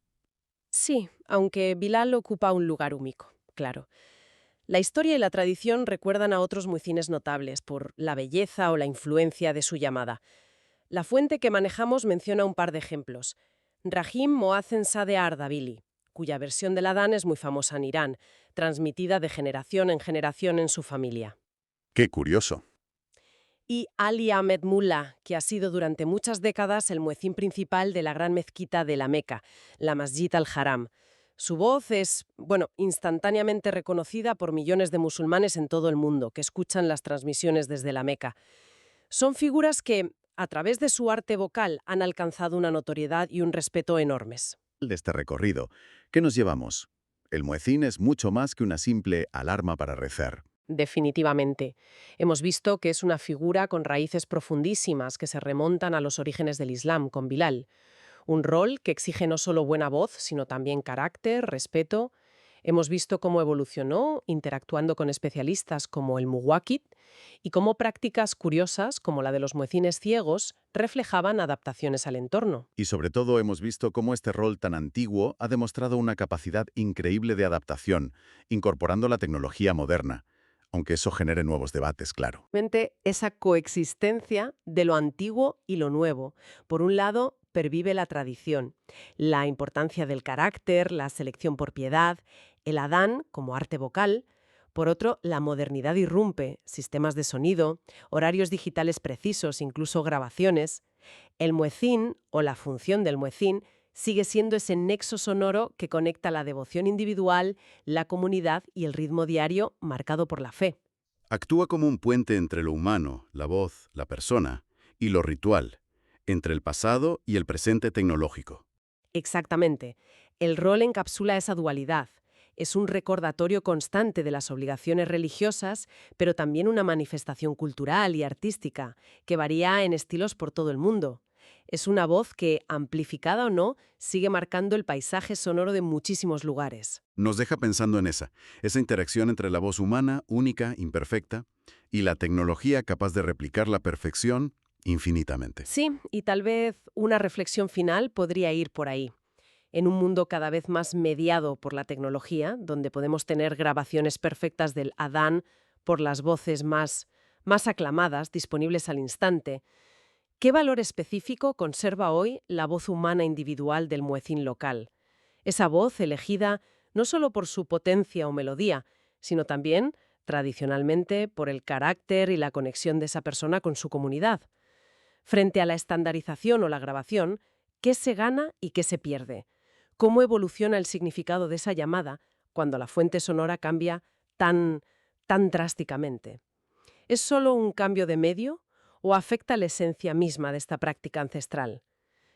Sí, aunque Bilal ocupa un lugar único, claro. La historia y la tradición recuerdan a otros muecines notables por la belleza o la influencia de su llamada. La fuente que manejamos menciona un par de ejemplos. Rahim Moazen Sade Ardabili, cuya versión del Adán es muy famosa en Irán, transmitida de generación en generación en su familia. ¡Qué curioso! Y Ali Ahmed Mullah, que ha sido durante muchas décadas el muecín principal de la gran mezquita de la Meca, la Masjid al-Haram. Su voz es, instantáneamente reconocida por millones de musulmanes en todo el mundo que escuchan las transmisiones desde la Meca. Son figuras que, a través de su arte vocal, han alcanzado una notoriedad y un respeto enormes. De este recorrido, ¿qué nos llevamos? El muecín es mucho más que una simple alarma para rezar. Definitivamente. Hemos visto que es una figura con raíces profundísimas que se remontan a los orígenes del Islam, con Bilal. Un rol que exige no solo buena voz, sino también carácter, respeto. Hemos visto cómo evolucionó, interactuando con especialistas como el muwakit, y cómo prácticas curiosas, como la de los muecines ciegos, reflejaban adaptaciones al entorno. Y sobre todo hemos visto cómo este rol tan antiguo ha demostrado una capacidad increíble de adaptación, incorporando la tecnología moderna, aunque eso genere nuevos debates, claro. Esa coexistencia de lo antiguo y lo nuevo. Por un lado, pervive la tradición, la importancia del carácter, la selección por piedad, el Adán como arte vocal. Por otro, la modernidad irrumpe, sistemas de sonido, horarios digitales precisos, incluso grabaciones. El muecín, o la función del muecín, sigue siendo ese nexo sonoro que conecta la devoción individual, la comunidad y el ritmo diario marcado por la fe. Actúa como un puente entre lo humano, la voz, la persona, y lo ritual, entre el pasado y el presente tecnológico. Exactamente. El rol encapsula esa dualidad. Es un recordatorio constante de las obligaciones religiosas, pero también una manifestación cultural y artística, que varía en estilos por todo el mundo. Es una voz que, amplificada o no, sigue marcando el paisaje sonoro de muchísimos lugares. Nos deja pensando en esa interacción entre la voz humana, única, imperfecta, y la tecnología capaz de replicar la perfección infinitamente. Sí, y tal vez una reflexión final podría ir por ahí. En un mundo cada vez más mediado por la tecnología, donde podemos tener grabaciones perfectas del Adán por las voces más aclamadas, disponibles al instante, ¿qué valor específico conserva hoy la voz humana individual del muecín local? Esa voz elegida no solo por su potencia o melodía, sino también, tradicionalmente, por el carácter y la conexión de esa persona con su comunidad. Frente a la estandarización o la grabación, ¿qué se gana y qué se pierde? ¿Cómo evoluciona el significado de esa llamada cuando la fuente sonora cambia tan drásticamente? ¿Es solo un cambio de medio o afecta la esencia misma de esta práctica ancestral?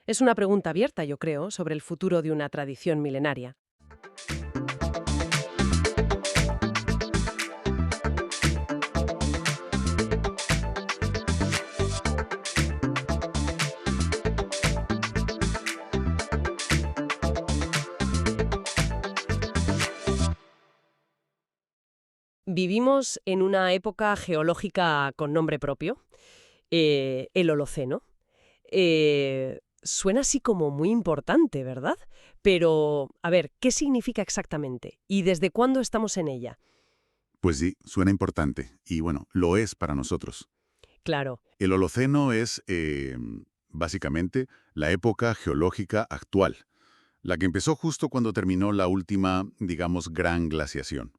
Es una pregunta abierta, yo creo, sobre el futuro de una tradición milenaria. Vivimos en una época geológica con nombre propio, el Holoceno. Suena así como muy importante, ¿verdad? Pero, a ver, ¿qué significa exactamente? ¿Y desde cuándo estamos en ella? Pues sí, suena importante. Y bueno, lo es para nosotros. Claro. El Holoceno es, básicamente, la época geológica actual, la que empezó justo cuando terminó la última, digamos, gran glaciación.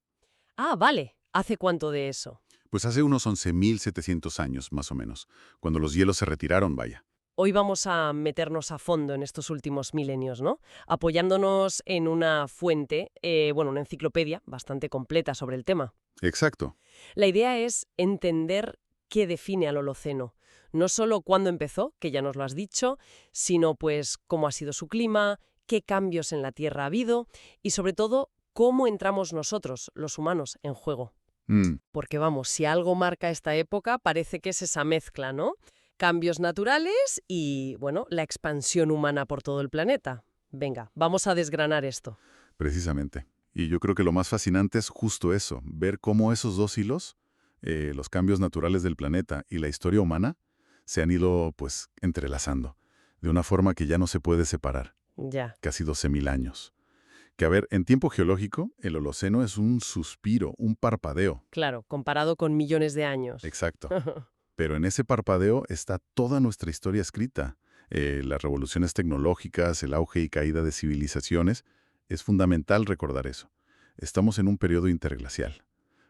Ah, vale. ¿Hace cuánto de eso? Pues hace unos 11.700 años, más o menos, cuando los hielos se retiraron, vaya. Hoy vamos a meternos a fondo en estos últimos milenios, ¿no? Apoyándonos en una fuente, una enciclopedia bastante completa sobre el tema. Exacto. La idea es entender qué define al Holoceno. No solo cuándo empezó, que ya nos lo has dicho, sino pues cómo ha sido su clima, qué cambios en la Tierra ha habido y sobre todo cómo entramos nosotros, los humanos, en juego. Mm, Porque vamos, si algo marca esta época, parece que es esa mezcla, ¿no? Cambios naturales y, bueno, la expansión humana por todo el planeta. Venga, vamos a desgranar esto. precisamente. Y yo creo que lo más fascinante es justo eso, ver cómo esos dos hilos, los cambios naturales del planeta y la historia humana, se han ido, pues, entrelazando, de una forma que ya no se puede separar, Ya, casi 12.000 años. Que a ver, en tiempo geológico, el Holoceno es un suspiro, un parpadeo. claro, comparado con millones de años. Exacto. Pero en ese parpadeo está toda nuestra historia escrita. Las revoluciones tecnológicas, el auge y caída de civilizaciones, es fundamental recordar eso. Estamos en un periodo interglacial,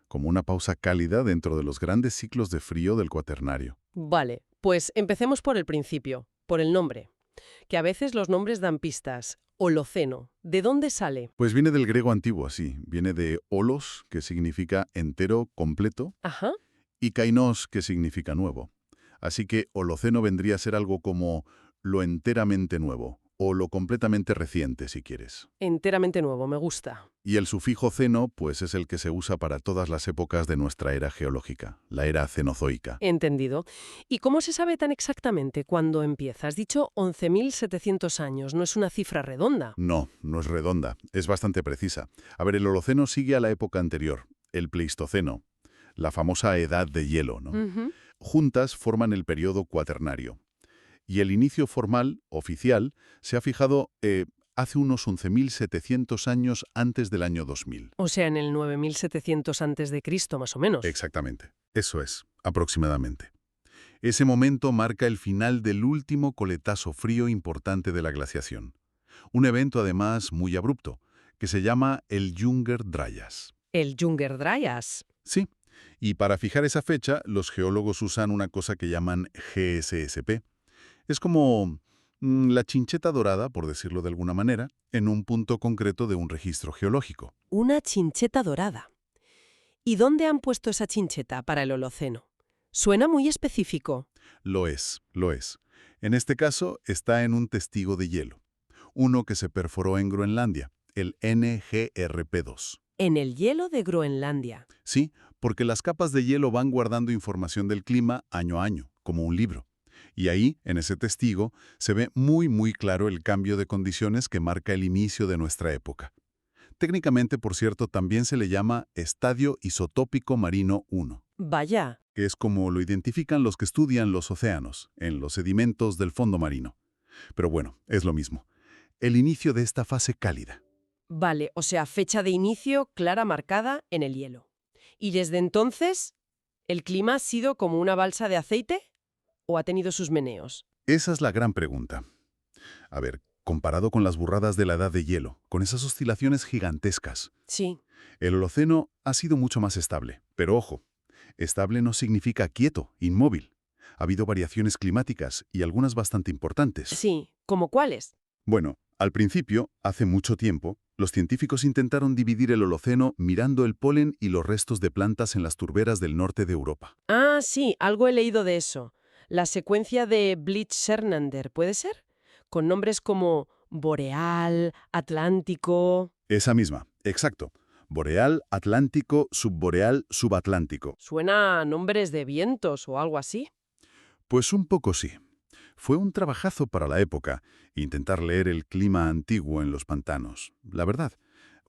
como una pausa cálida dentro de los grandes ciclos de frío del Cuaternario. Vale, pues empecemos por el principio, por el nombre. Que a veces los nombres dan pistas. Holoceno, ¿de dónde sale? Pues viene del griego antiguo, así. Viene de holos, que significa entero, completo, Ajá. y kainos, que significa nuevo. Así que Holoceno vendría a ser algo como lo enteramente nuevo, o lo completamente reciente, si quieres. Enteramente nuevo, me gusta. Y el sufijo ceno, pues es el que se usa para todas las épocas de nuestra era geológica, la era cenozoica. Entendido. ¿Y cómo se sabe tan exactamente cuándo empieza? Has dicho 11.700 años, no es una cifra redonda. No, no es redonda, es bastante precisa. A ver, el Holoceno sigue a la época anterior, el Pleistoceno, la famosa edad de hielo, ¿no? Ujú. Juntas forman el periodo cuaternario. Y el inicio formal, oficial, se ha fijado hace unos 11.700 años antes del año 2000. O sea, en el 9.700 antes de Cristo, más o menos. Exactamente. Eso es, aproximadamente. Ese momento marca el final del último coletazo frío importante de la glaciación. Un evento, además, muy abrupto, que se llama el Junger Dryas. El Junger Dryas. Sí, y para fijar esa fecha, los geólogos usan una cosa que llaman GSSP. Es como la chincheta dorada, por decirlo de alguna manera, en un punto concreto de un registro geológico. Una chincheta dorada. ¿Y dónde han puesto esa chincheta para el Holoceno? Suena muy específico. Lo es, lo es. En este caso, está en un testigo de hielo, uno que se perforó en Groenlandia, el NGRP2. En el hielo de Groenlandia. Sí, porque las capas de hielo van guardando información del clima año a año, como un libro. Y ahí, en ese testigo, se ve muy claro el cambio de condiciones que marca el inicio de nuestra época. Técnicamente, por cierto, también se le llama Estadio Isotópico Marino 1, Vaya. que es como lo identifican los que estudian los océanos, en los sedimentos del fondo marino. Pero bueno, es lo mismo. El inicio de esta fase cálida. Vale, o sea, fecha de inicio clara marcada en el hielo. ¿Y desde entonces el clima ha sido como una balsa de aceite o ha tenido sus meneos? Esa es la gran pregunta. A ver, comparado con las burradas de la edad de hielo, con esas oscilaciones gigantescas, Sí. el Holoceno ha sido mucho más estable. Pero ojo, estable no significa quieto, inmóvil. Ha habido variaciones climáticas y algunas bastante importantes. Sí, ¿como cuáles? Bueno, al principio, hace mucho tiempo, los científicos intentaron dividir el Holoceno mirando el polen y los restos de plantas en las turberas del norte de Europa. Ah, sí, algo he leído de eso. La secuencia de Blitz-Sernander, ¿puede ser? Con nombres como Boreal, Atlántico. Esa misma, exacto. Boreal, Atlántico, subboreal, subatlántico. Suena a nombres de vientos o algo así. Pues un poco sí. Fue un trabajazo para la época, intentar leer el clima antiguo en los pantanos. La verdad,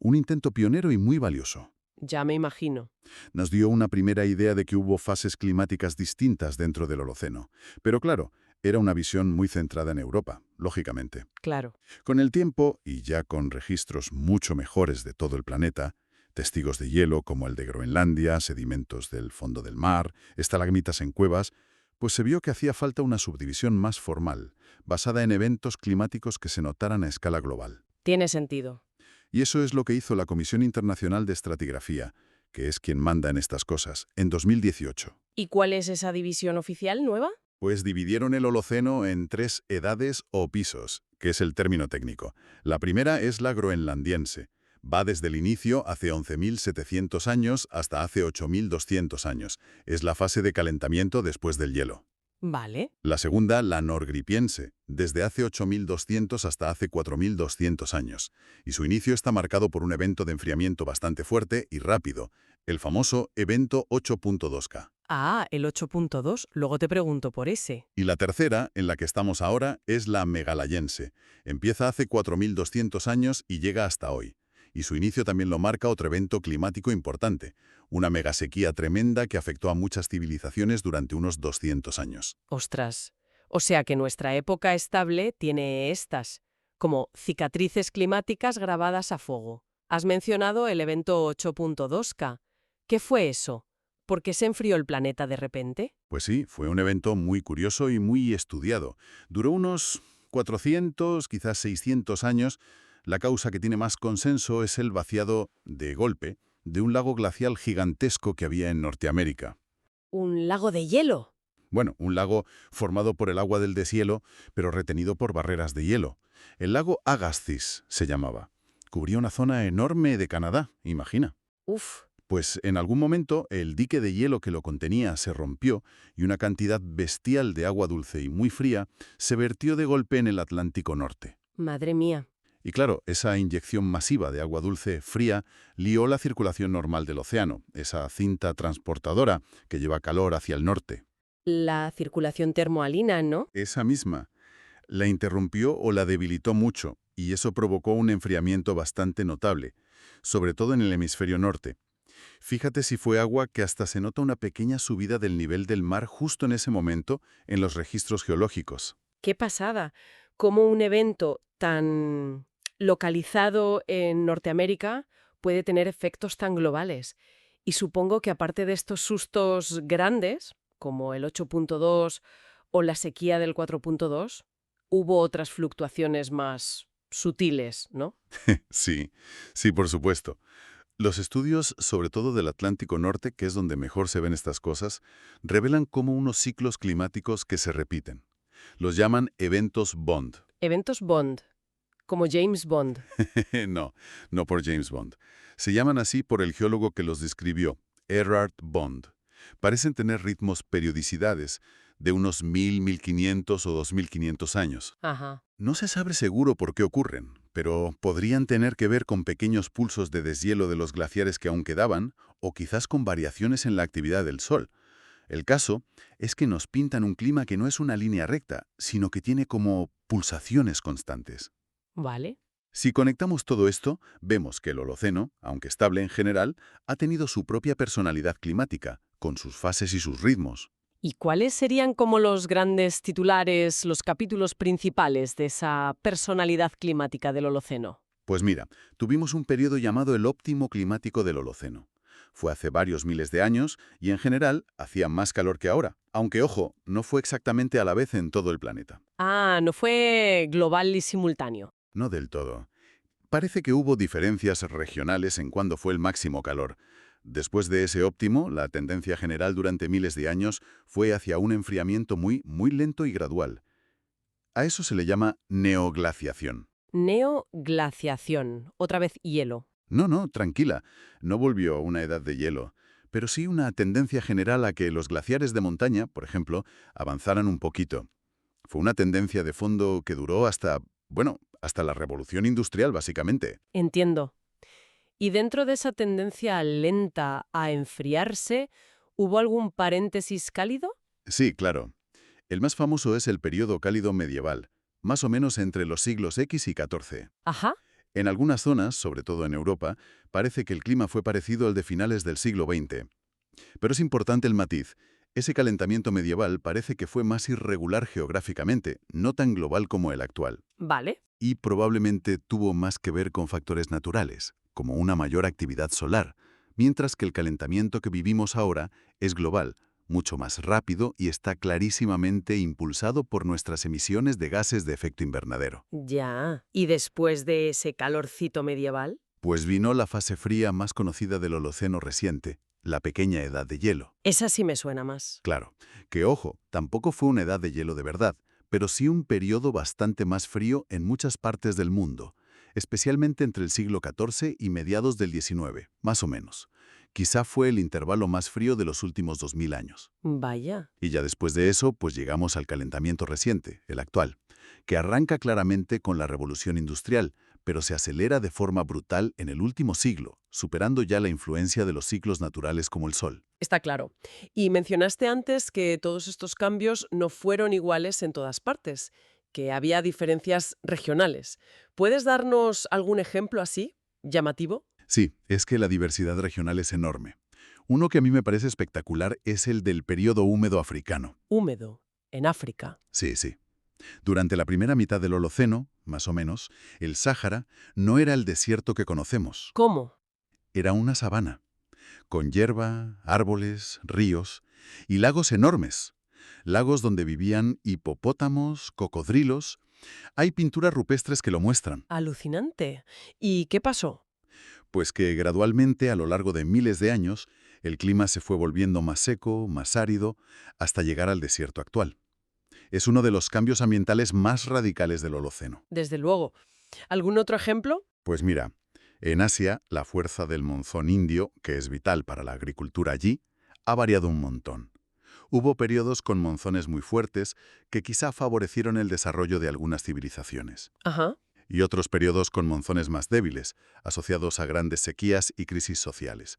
un intento pionero y muy valioso. Ya me imagino. Nos dio una primera idea de que hubo fases climáticas distintas dentro del Holoceno. Pero claro, era una visión muy centrada en Europa, lógicamente. Claro. Con el tiempo, y ya con registros mucho mejores de todo el planeta, testigos de hielo como el de Groenlandia, sedimentos del fondo del mar, estalagmitas en cuevas, pues se vio que hacía falta una subdivisión más formal, basada en eventos climáticos que se notaran a escala global. Tiene sentido. Y eso es lo que hizo la Comisión Internacional de Estratigrafía, que es quien manda en estas cosas, en 2018. ¿Y cuál es esa división oficial nueva? Pues dividieron el Holoceno en 3 edades o pisos, que es el término técnico. La primera es la groenlandiense. Va desde el inicio, hace 11.700 años, hasta hace 8.200 años. Es la fase de calentamiento después del hielo. Vale. La segunda, la norgripiense, desde hace 8.200 hasta hace 4.200 años. Y su inicio está marcado por un evento de enfriamiento bastante fuerte y rápido, el famoso evento 8.2K. Ah, el 8.2. Luego te pregunto por ese. Y la tercera, en la que estamos ahora, es la megalayense. Empieza hace 4.200 años y llega hasta hoy. Y su inicio también lo marca otro evento climático importante, una megasequía tremenda que afectó a muchas civilizaciones durante unos 200 años. Ostras. O sea que nuestra época estable tiene estas, como cicatrices climáticas grabadas a fuego. Has mencionado el evento 8.2K. ¿Qué fue eso? ¿Por qué se enfrió el planeta de repente? Pues sí, fue un evento muy curioso y muy estudiado. Duró unos 400, quizás 600 años. La causa que tiene más consenso es el vaciado, de golpe, de un lago glacial gigantesco que había en Norteamérica. ¿Un lago de hielo? Bueno, un lago formado por el agua del deshielo, pero retenido por barreras de hielo. El lago Agassiz se llamaba. Cubría una zona enorme de Canadá, imagina. Uf. Pues en algún momento el dique de hielo que lo contenía se rompió y una cantidad bestial de agua dulce y muy fría se vertió de golpe en el Atlántico Norte. Madre mía. Y claro, esa inyección masiva de agua dulce fría lió la circulación normal del océano, esa cinta transportadora que lleva calor hacia el norte. La circulación termoalina, ¿no? Esa misma la interrumpió o la debilitó mucho, y eso provocó un enfriamiento bastante notable, sobre todo en el hemisferio norte. Fíjate si fue agua que hasta se nota una pequeña subida del nivel del mar justo en ese momento en los registros geológicos. ¡Qué pasada! ¿Cómo un evento tan localizado en Norteamérica puede tener efectos tan globales? Y supongo que aparte de estos sustos grandes, como el 8.2 o la sequía del 4.2, hubo otras fluctuaciones más sutiles, ¿no? Sí, sí, por supuesto. Los estudios, sobre todo del Atlántico Norte, que es donde mejor se ven estas cosas, revelan cómo unos ciclos climáticos que se repiten. Los llaman eventos Bond. Eventos Bond, como James Bond. No, no por James Bond. Se llaman así por el geólogo que los describió, Erhard Bond. Parecen tener ritmos periodicidades de unos 1.000, 1.500 o 2.500 años. Ajá. No se sabe seguro por qué ocurren, pero podrían tener que ver con pequeños pulsos de deshielo de los glaciares que aún quedaban, o quizás con variaciones en la actividad del Sol. El caso es que nos pintan un clima que no es una línea recta, sino que tiene como pulsaciones constantes. Vale. Si conectamos todo esto, vemos que el Holoceno, aunque estable en general, ha tenido su propia personalidad climática, con sus fases y sus ritmos. ¿Y cuáles serían como los grandes titulares, los capítulos principales de esa personalidad climática del Holoceno? Pues mira, tuvimos un periodo llamado el óptimo climático del Holoceno. Fue hace varios miles de años y en general hacía más calor que ahora, aunque ojo, no fue exactamente a la vez en todo el planeta. Ah, no fue global y simultáneo. No del todo. Parece que hubo diferencias regionales en cuándo fue el máximo calor. Después de ese óptimo, la tendencia general durante miles de años fue hacia un enfriamiento muy lento y gradual. A eso se le llama neoglaciación. Neoglaciación, otra vez hielo. No, tranquila, no volvió una edad de hielo, pero sí una tendencia general a que los glaciares de montaña, por ejemplo, avanzaran un poquito. Fue una tendencia de fondo que duró hasta la revolución industrial, básicamente. Entiendo. Y dentro de esa tendencia lenta a enfriarse, ¿hubo algún paréntesis cálido? Sí, claro. El más famoso es el período cálido medieval, más o menos entre los siglos X y XIV. Ajá. En algunas zonas, sobre todo en Europa, parece que el clima fue parecido al de finales del siglo XX. Pero es importante el matiz. Ese calentamiento medieval parece que fue más irregular geográficamente, no tan global como el actual. Vale. Y probablemente tuvo más que ver con factores naturales, como una mayor actividad solar, mientras que el calentamiento que vivimos ahora es global, mucho más rápido y está clarísimamente impulsado por nuestras emisiones de gases de efecto invernadero. Ya. ¿Y después de ese calorcito medieval? Pues vino la fase fría más conocida del Holoceno reciente, la pequeña edad de hielo. Esa sí me suena más. Claro, que ojo, tampoco fue una edad de hielo de verdad, pero sí un periodo bastante más frío en muchas partes del mundo, especialmente entre el siglo XIV y mediados del XIX, más o menos. Quizá fue el intervalo más frío de los últimos 2000 años. Vaya. Y ya después de eso, pues llegamos al calentamiento reciente, el actual, que arranca claramente con la revolución industrial, pero se acelera de forma brutal en el último siglo, superando ya la influencia de los ciclos naturales como el Sol. Está claro. Y mencionaste antes que todos estos cambios no fueron iguales en todas partes, que había diferencias regionales. ¿Puedes darnos algún ejemplo así, llamativo? Sí, es que la diversidad regional es enorme. Uno que a mí me parece espectacular es el del período húmedo africano. Húmedo, en África. Sí, sí. Durante la primera mitad del Holoceno, más o menos, el Sáhara no era el desierto que conocemos. ¿Cómo? Era una sabana, con hierba, árboles, ríos y lagos enormes. Lagos donde vivían hipopótamos, cocodrilos. Hay pinturas rupestres que lo muestran. Alucinante. ¿Y qué pasó? Pues que gradualmente, a lo largo de miles de años, el clima se fue volviendo más seco, más árido, hasta llegar al desierto actual. Es uno de los cambios ambientales más radicales del Holoceno. Desde luego. ¿Algún otro ejemplo? Pues mira, en Asia, la fuerza del monzón indio, que es vital para la agricultura allí, ha variado un montón. Hubo periodos con monzones muy fuertes que quizá favorecieron el desarrollo de algunas civilizaciones. Ajá. Y otros periodos con monzones más débiles, asociados a grandes sequías y crisis sociales.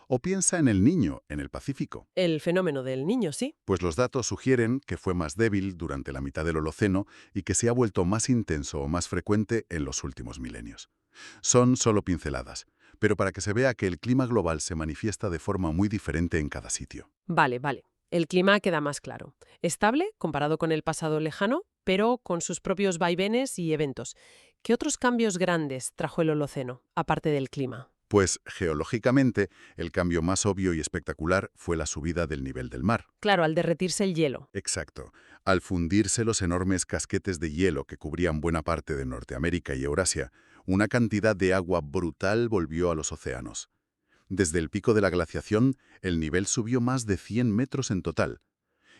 O piensa en el Niño, en el Pacífico. El fenómeno del niño, sí. Pues los datos sugieren que fue más débil durante la mitad del Holoceno y que se ha vuelto más intenso o más frecuente en los últimos milenios. Son solo pinceladas, pero para que se vea que el clima global se manifiesta de forma muy diferente en cada sitio. Vale, vale. El clima queda más claro. Estable comparado con el pasado lejano, pero con sus propios vaivenes y eventos. ¿Qué otros cambios grandes trajo el Holoceno, aparte del clima? Pues, geológicamente, el cambio más obvio y espectacular fue la subida del nivel del mar. Claro, al derretirse el hielo. Exacto. Al fundirse los enormes casquetes de hielo que cubrían buena parte de Norteamérica y Eurasia, una cantidad de agua brutal volvió a los océanos. Desde el pico de la glaciación, el nivel subió más de 100 metros en total.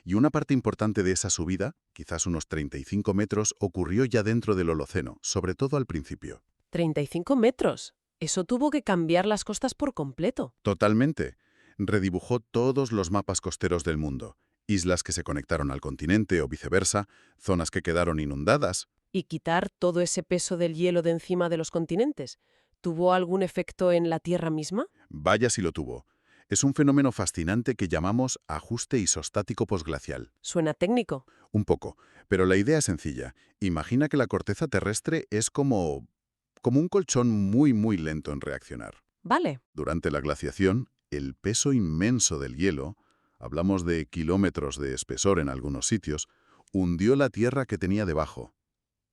Y una parte importante de esa subida, quizás unos 35 metros, ocurrió ya dentro del Holoceno, sobre todo al principio. 35 metros. Eso tuvo que cambiar las costas por completo. Totalmente. Redibujó todos los mapas costeros del mundo. Islas que se conectaron al continente o viceversa, zonas que quedaron inundadas. Y quitar todo ese peso del hielo de encima de los continentes. ¿Tuvo algún efecto en la Tierra misma? Vaya si lo tuvo. Es un fenómeno fascinante que llamamos ajuste isostático posglacial. Suena técnico. Un poco, pero la idea es sencilla. Imagina que la corteza terrestre es como un colchón muy lento en reaccionar. Vale. Durante la glaciación, el peso inmenso del hielo, hablamos de kilómetros de espesor en algunos sitios, hundió la tierra que tenía debajo.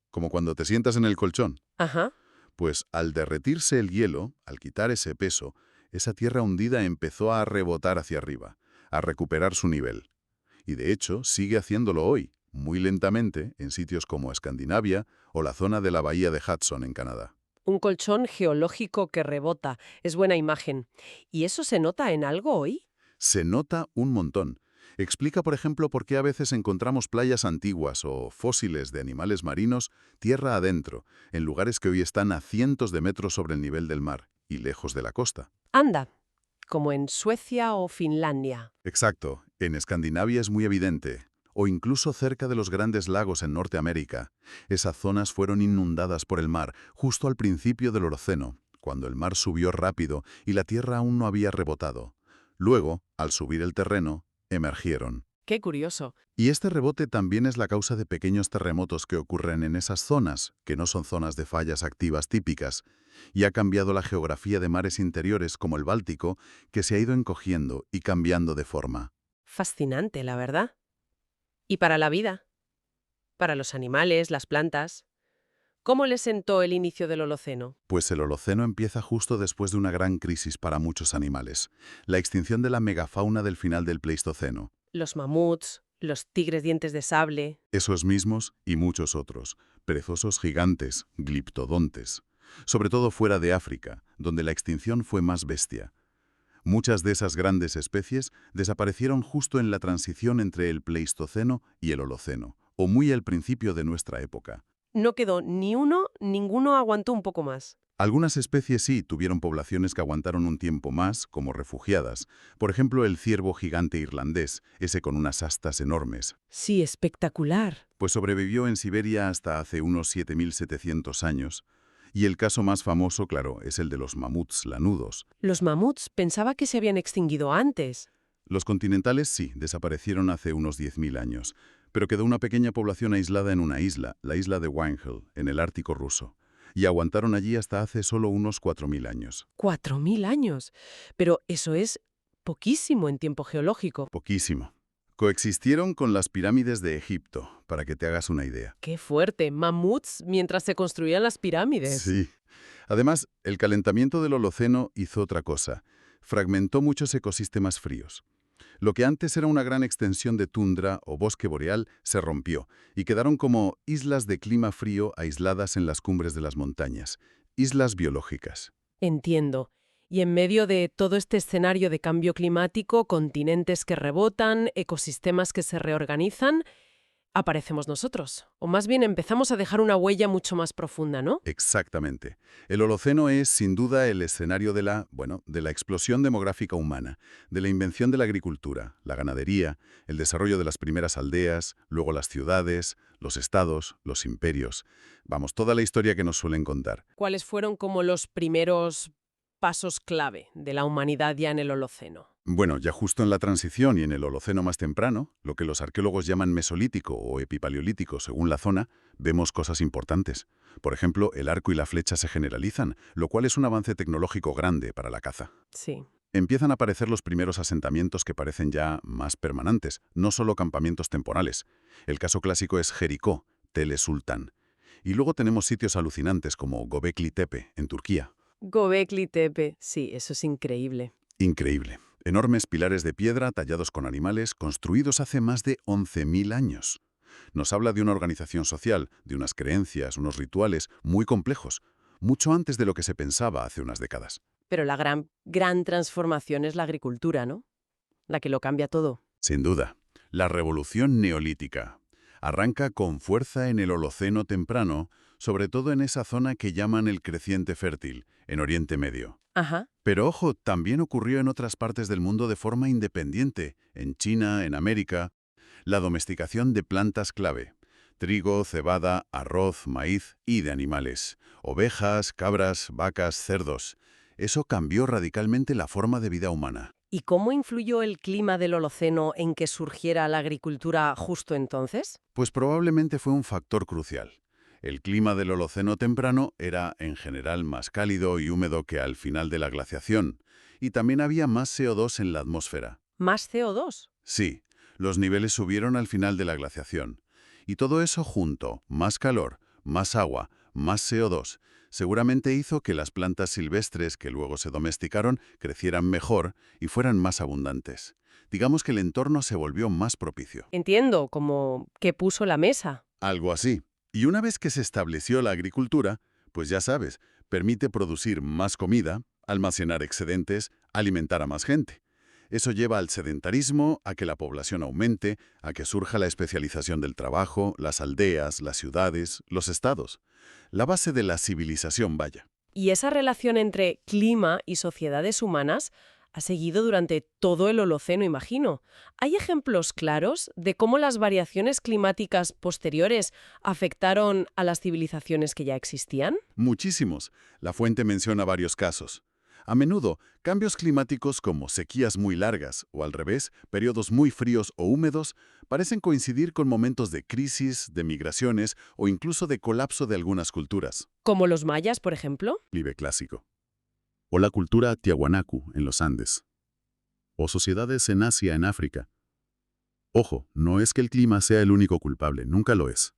Como cuando te sientas en el colchón. Ajá. Pues al derretirse el hielo, al quitar ese peso, esa tierra hundida empezó a rebotar hacia arriba, a recuperar su nivel. Y de hecho, sigue haciéndolo hoy, muy lentamente, en sitios como Escandinavia o la zona de la bahía de Hudson en Canadá. Un colchón geológico que rebota. Es buena imagen. ¿Y eso se nota en algo hoy? Se nota un montón. Explica, por ejemplo, por qué a veces encontramos playas antiguas o fósiles de animales marinos tierra adentro, en lugares que hoy están a cientos de metros sobre el nivel del mar y lejos de la costa. Anda, como en Suecia o Finlandia. Exacto. En Escandinavia es muy evidente. O incluso cerca de los grandes lagos en Norteamérica. Esas zonas fueron inundadas por el mar justo al principio del Holoceno, cuando el mar subió rápido y la tierra aún no había rebotado. Luego, al subir el terreno, emergieron. Qué curioso. Y este rebote también es la causa de pequeños terremotos que ocurren en esas zonas, que no son zonas de fallas activas típicas, y ha cambiado la geografía de mares interiores como el Báltico, que se ha ido encogiendo y cambiando de forma. Fascinante, la verdad. ¿Y para la vida? Para los animales, las plantas. ¿Cómo les sentó el inicio del Holoceno? Pues el Holoceno empieza justo después de una gran crisis para muchos animales, la extinción de la megafauna del final del Pleistoceno. Los mamuts, los tigres dientes de sable. Esos mismos y muchos otros, perezosos gigantes, gliptodontes, sobre todo fuera de África, donde la extinción fue más bestia. Muchas de esas grandes especies desaparecieron justo en la transición entre el Pleistoceno y el Holoceno, o muy al principio de nuestra época. No quedó ni uno, ninguno aguantó un poco más. Algunas especies sí tuvieron poblaciones que aguantaron un tiempo más, como refugiadas. Por ejemplo, el ciervo gigante irlandés, ese con unas astas enormes, Sí, espectacular. pues sobrevivió en Siberia hasta hace unos 7.700 años. Y el caso más famoso, claro, es el de los mamuts lanudos. Los mamuts pensaba que se habían extinguido antes. Los continentales sí, desaparecieron hace unos 10.000 años, pero quedó una pequeña población aislada en una isla, la isla de Wrangel, en el Ártico ruso. Y aguantaron allí hasta hace solo unos 4.000 años. 4.000 años. Pero eso es poquísimo en tiempo geológico. Poquísimo. Coexistieron con las pirámides de Egipto, para que te hagas una idea. ¡Qué fuerte! Mamuts mientras se construían las pirámides. Sí. Además, el calentamiento del Holoceno hizo otra cosa. Fragmentó muchos ecosistemas fríos. Lo que antes era una gran extensión de tundra o bosque boreal se rompió y quedaron como islas de clima frío aisladas en las cumbres de las montañas. Islas biológicas. Entiendo. Y en medio de todo este escenario de cambio climático, continentes que rebotan, ecosistemas que se reorganizan, aparecemos nosotros. O más bien empezamos a dejar una huella mucho más profunda, ¿no? Exactamente. El Holoceno es, sin duda, el escenario de la explosión demográfica humana, de la invención de la agricultura, la ganadería, el desarrollo de las primeras aldeas, luego las ciudades, los estados, los imperios. Vamos, toda la historia que nos suelen contar. ¿Cuáles fueron como los primeros pasos clave de la humanidad ya en el Holoceno? Bueno, ya justo en la transición y en el Holoceno más temprano, lo que los arqueólogos llaman mesolítico o epipaleolítico según la zona, vemos cosas importantes. Por ejemplo, el arco y la flecha se generalizan, lo cual es un avance tecnológico grande para la caza. Sí. Empiezan a aparecer los primeros asentamientos que parecen ya más permanentes, no solo campamentos temporales. El caso clásico es Jericó, Tele Sultan. Y luego tenemos sitios alucinantes como Göbekli Tepe, en Turquía. Göbekli Tepe, sí, eso es increíble. Increíble. Enormes pilares de piedra tallados con animales construidos hace más de 11.000 años. Nos habla de una organización social, de unas creencias, unos rituales muy complejos, mucho antes de lo que se pensaba hace unas décadas. Pero la gran transformación es la agricultura, ¿no? La que lo cambia todo. Sin duda, la revolución neolítica arranca con fuerza en el Holoceno temprano, sobre todo en esa zona que llaman el creciente fértil, en Oriente Medio. Ajá. Pero ojo, también ocurrió en otras partes del mundo de forma independiente, en China, en América. La domesticación de plantas clave: trigo, cebada, arroz, maíz y de animales: ovejas, cabras, vacas, cerdos. Eso cambió radicalmente la forma de vida humana. ¿Y cómo influyó el clima del Holoceno en que surgiera la agricultura justo entonces? Pues probablemente fue un factor crucial. El clima del Holoceno temprano era, en general, más cálido y húmedo que al final de la glaciación, y también había más CO2 en la atmósfera. ¿Más CO2? Sí, los niveles subieron al final de la glaciación. Y todo eso junto, más calor, más agua, más CO2, seguramente hizo que las plantas silvestres que luego se domesticaron crecieran mejor y fueran más abundantes. Digamos que el entorno se volvió más propicio. Entiendo, como que puso la mesa. Algo así. Y una vez que se estableció la agricultura, pues ya sabes, permite producir más comida, almacenar excedentes, alimentar a más gente. Eso lleva al sedentarismo, a que la población aumente, a que surja la especialización del trabajo, las aldeas, las ciudades, los estados. La base de la civilización, vaya. Y esa relación entre clima y sociedades humanas ha seguido durante todo el Holoceno, imagino. ¿Hay ejemplos claros de cómo las variaciones climáticas posteriores afectaron a las civilizaciones que ya existían? Muchísimos. La fuente menciona varios casos. A menudo, cambios climáticos como sequías muy largas o al revés, periodos muy fríos o húmedos, parecen coincidir con momentos de crisis, de migraciones o incluso de colapso de algunas culturas. ¿Como los mayas, por ejemplo? Clive clásico. O la cultura Tiahuanacu en los Andes. O sociedades en Asia, en África. Ojo, no es que el clima sea el único culpable, nunca lo es.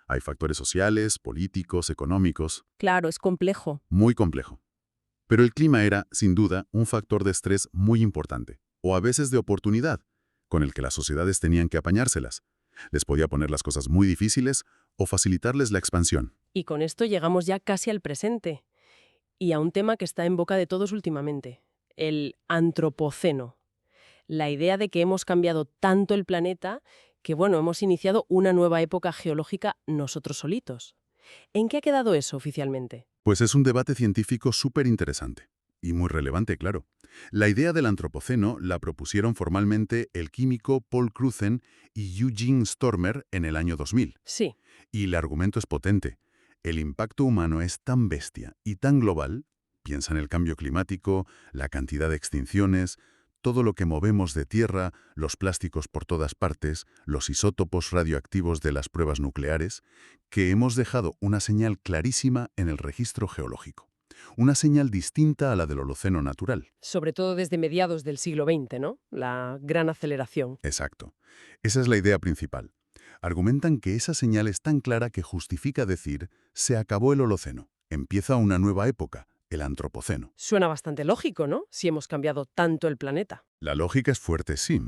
Hay factores sociales, políticos, económicos, Claro, es complejo. muy complejo. Pero el clima era, sin duda, un factor de estrés muy importante, o a veces de oportunidad, con el que las sociedades tenían que apañárselas. Les podía poner las cosas muy difíciles o facilitarles la expansión. Y con esto llegamos ya casi al presente. Y a un tema que está en boca de todos últimamente, el antropoceno. La idea de que hemos cambiado tanto el planeta que, bueno, hemos iniciado una nueva época geológica nosotros solitos. ¿En qué ha quedado eso oficialmente? Pues es un debate científico súper interesante. Y muy relevante, claro. La idea del antropoceno la propusieron formalmente el químico Paul Crutzen y Eugene Stormer en el año 2000. Sí, Y el argumento es potente. El impacto humano es tan bestia y tan global, piensa en el cambio climático, la cantidad de extinciones, todo lo que movemos de tierra, los plásticos por todas partes, los isótopos radioactivos de las pruebas nucleares, que hemos dejado una señal clarísima en el registro geológico. Una señal distinta a la del Holoceno natural. sobre todo desde mediados del siglo XX, ¿no? La gran aceleración. Exacto. Esa es la idea principal. Argumentan que esa señal es tan clara que justifica decir se acabó el Holoceno, empieza una nueva época, el Antropoceno. Suena bastante lógico, ¿no? Si hemos cambiado tanto el planeta. La lógica es fuerte, sí.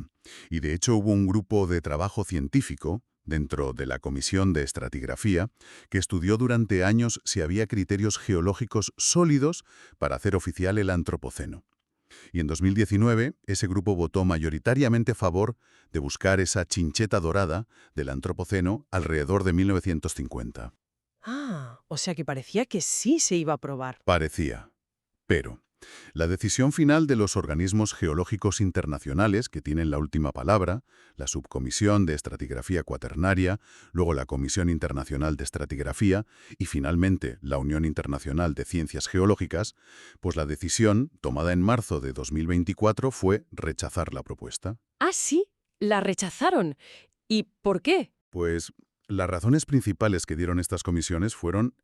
Y de hecho hubo un grupo de trabajo científico dentro de la Comisión de Estratigrafía que estudió durante años si había criterios geológicos sólidos para hacer oficial el Antropoceno. Y en 2019, ese grupo votó mayoritariamente a favor de buscar esa chincheta dorada del Antropoceno alrededor de 1950. Ah, o sea que parecía que sí se iba a probar. Parecía. Pero la decisión final de los organismos geológicos internacionales, que tienen la última palabra, la Subcomisión de Estratigrafía Cuaternaria, luego la Comisión Internacional de Estratigrafía y finalmente la Unión Internacional de Ciencias Geológicas, pues la decisión, tomada en marzo de 2024, fue rechazar la propuesta. Ah, sí, la rechazaron. ¿Y por qué? Pues las razones principales que dieron estas comisiones fueron,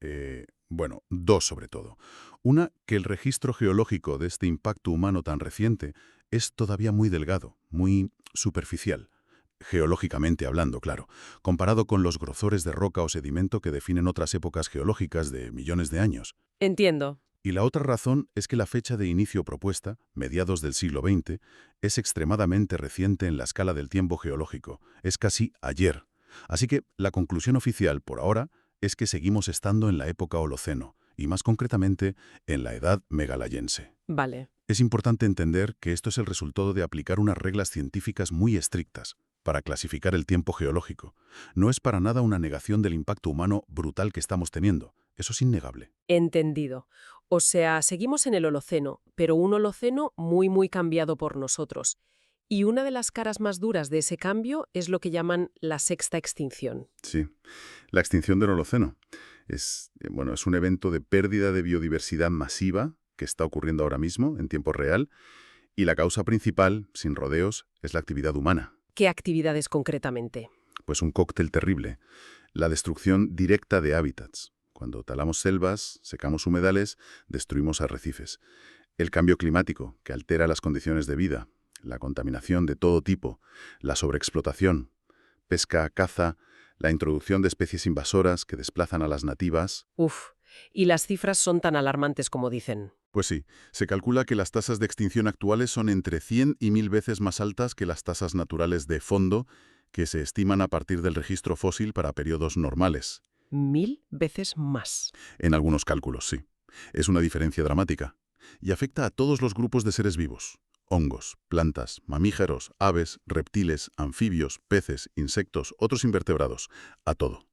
dos sobre todo. Una, que el registro geológico de este impacto humano tan reciente es todavía muy delgado, muy superficial. Geológicamente hablando, claro, comparado con los grosores de roca o sedimento que definen otras épocas geológicas de millones de años. Entiendo. Y la otra razón es que la fecha de inicio propuesta, mediados del siglo XX, es extremadamente reciente en la escala del tiempo geológico. Es casi ayer. Así que la conclusión oficial, por ahora, es que seguimos estando en la época Holoceno, y más concretamente en la edad megalayense. Vale. Es importante entender que esto es el resultado de aplicar unas reglas científicas muy estrictas para clasificar el tiempo geológico. No es para nada una negación del impacto humano brutal que estamos teniendo. Eso es innegable. Entendido. O sea, seguimos en el Holoceno, pero un Holoceno muy, muy cambiado por nosotros. Y una de las caras más duras de ese cambio es lo que llaman la sexta extinción. Sí, la extinción del Holoceno es un evento de pérdida de biodiversidad masiva que está ocurriendo ahora mismo, en tiempo real, y la causa principal, sin rodeos, es la actividad humana. ¿Qué actividades concretamente? Pues un cóctel terrible. La destrucción directa de hábitats. Cuando talamos selvas, secamos humedales, destruimos arrecifes. El cambio climático, que altera las condiciones de vida. La contaminación de todo tipo. La sobreexplotación. Pesca, caza, la introducción de especies invasoras que desplazan a las nativas. Uf, y las cifras son tan alarmantes como dicen. Pues sí, se calcula que las tasas de extinción actuales son entre 100 y 1000 veces más altas que las tasas naturales de fondo que se estiman a partir del registro fósil para periodos normales. 1000 veces más. En algunos cálculos, sí. Es una diferencia dramática. Y afecta a todos los grupos de seres vivos. Hongos, plantas, mamíferos, aves, reptiles, anfibios, peces, insectos, otros invertebrados. A todo.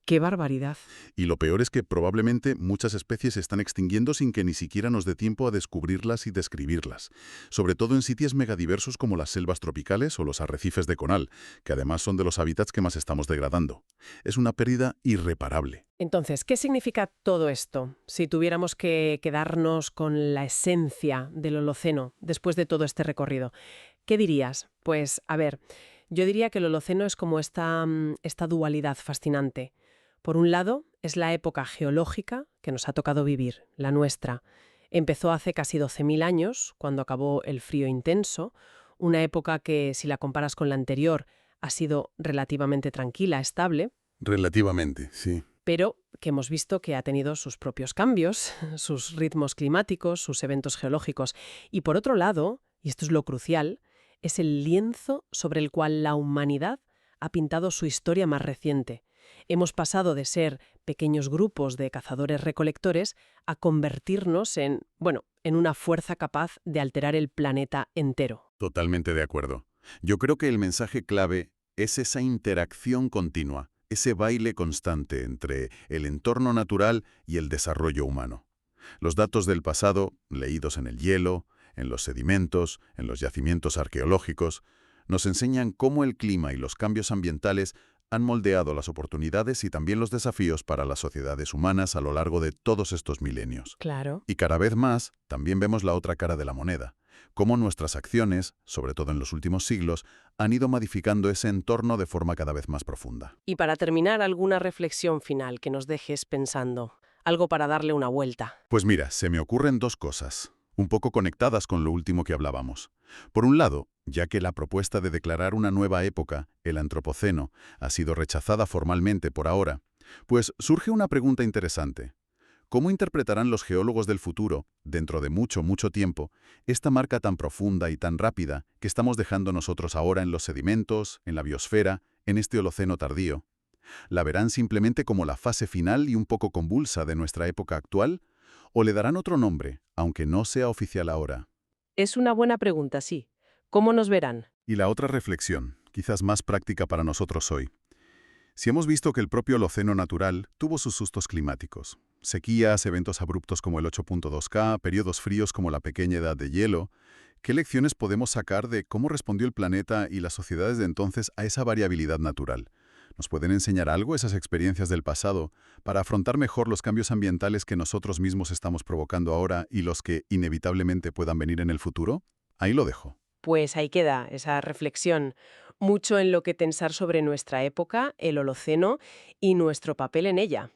¡Qué barbaridad! Y lo peor es que probablemente muchas especies se están extinguiendo sin que ni siquiera nos dé tiempo a descubrirlas y describirlas, sobre todo en sitios megadiversos como las selvas tropicales o los arrecifes de coral, que además son de los hábitats que más estamos degradando. Es una pérdida irreparable. Entonces, ¿qué significa todo esto? Si tuviéramos que quedarnos con la esencia del Holoceno después de todo este recorrido, ¿qué dirías? Pues, a ver, yo diría que el Holoceno es como esta dualidad fascinante. Por un lado, es la época geológica que nos ha tocado vivir, la nuestra. Empezó hace casi 12.000 años, cuando acabó el frío intenso, una época que, si la comparas con la anterior, ha sido relativamente tranquila, estable, Relativamente, sí. pero que hemos visto que ha tenido sus propios cambios, sus ritmos climáticos, sus eventos geológicos. Y por otro lado, y esto es lo crucial, es el lienzo sobre el cual la humanidad ha pintado su historia más reciente. Hemos pasado de ser pequeños grupos de cazadores-recolectores a convertirnos en una fuerza capaz de alterar el planeta entero. Totalmente de acuerdo. Yo creo que el mensaje clave es esa interacción continua, ese baile constante entre el entorno natural y el desarrollo humano. Los datos del pasado, leídos en el hielo, en los sedimentos, en los yacimientos arqueológicos, nos enseñan cómo el clima y los cambios ambientales han moldeado las oportunidades y también los desafíos para las sociedades humanas a lo largo de todos estos milenios. Claro. Y cada vez más, también vemos la otra cara de la moneda, cómo nuestras acciones, sobre todo en los últimos siglos, han ido modificando ese entorno de forma cada vez más profunda. Y para terminar, alguna reflexión final que nos dejes pensando. Algo para darle una vuelta. Pues mira, se me ocurren dos cosas, un poco conectadas con lo último que hablábamos. Por un lado, ya que la propuesta de declarar una nueva época, el Antropoceno, ha sido rechazada formalmente por ahora, pues surge una pregunta interesante. ¿Cómo interpretarán los geólogos del futuro, dentro de mucho, mucho tiempo, esta marca tan profunda y tan rápida que estamos dejando nosotros ahora en los sedimentos, en la biosfera, en este Holoceno tardío? ¿La verán simplemente como la fase final y un poco convulsa de nuestra época actual? ¿O le darán otro nombre, aunque no sea oficial ahora? Es una buena pregunta, sí. ¿Cómo nos verán? Y la otra reflexión, quizás más práctica para nosotros hoy. Si hemos visto que el propio Holoceno natural tuvo sus sustos climáticos, sequías, eventos abruptos como el 8.2K, periodos fríos como la pequeña edad de hielo, ¿qué lecciones podemos sacar de cómo respondió el planeta y las sociedades de entonces a esa variabilidad natural? ¿Nos pueden enseñar algo esas experiencias del pasado para afrontar mejor los cambios ambientales que nosotros mismos estamos provocando ahora y los que inevitablemente puedan venir en el futuro? Ahí lo dejo. Pues ahí queda esa reflexión. Mucho en lo que pensar sobre nuestra época, el Holoceno y nuestro papel en ella.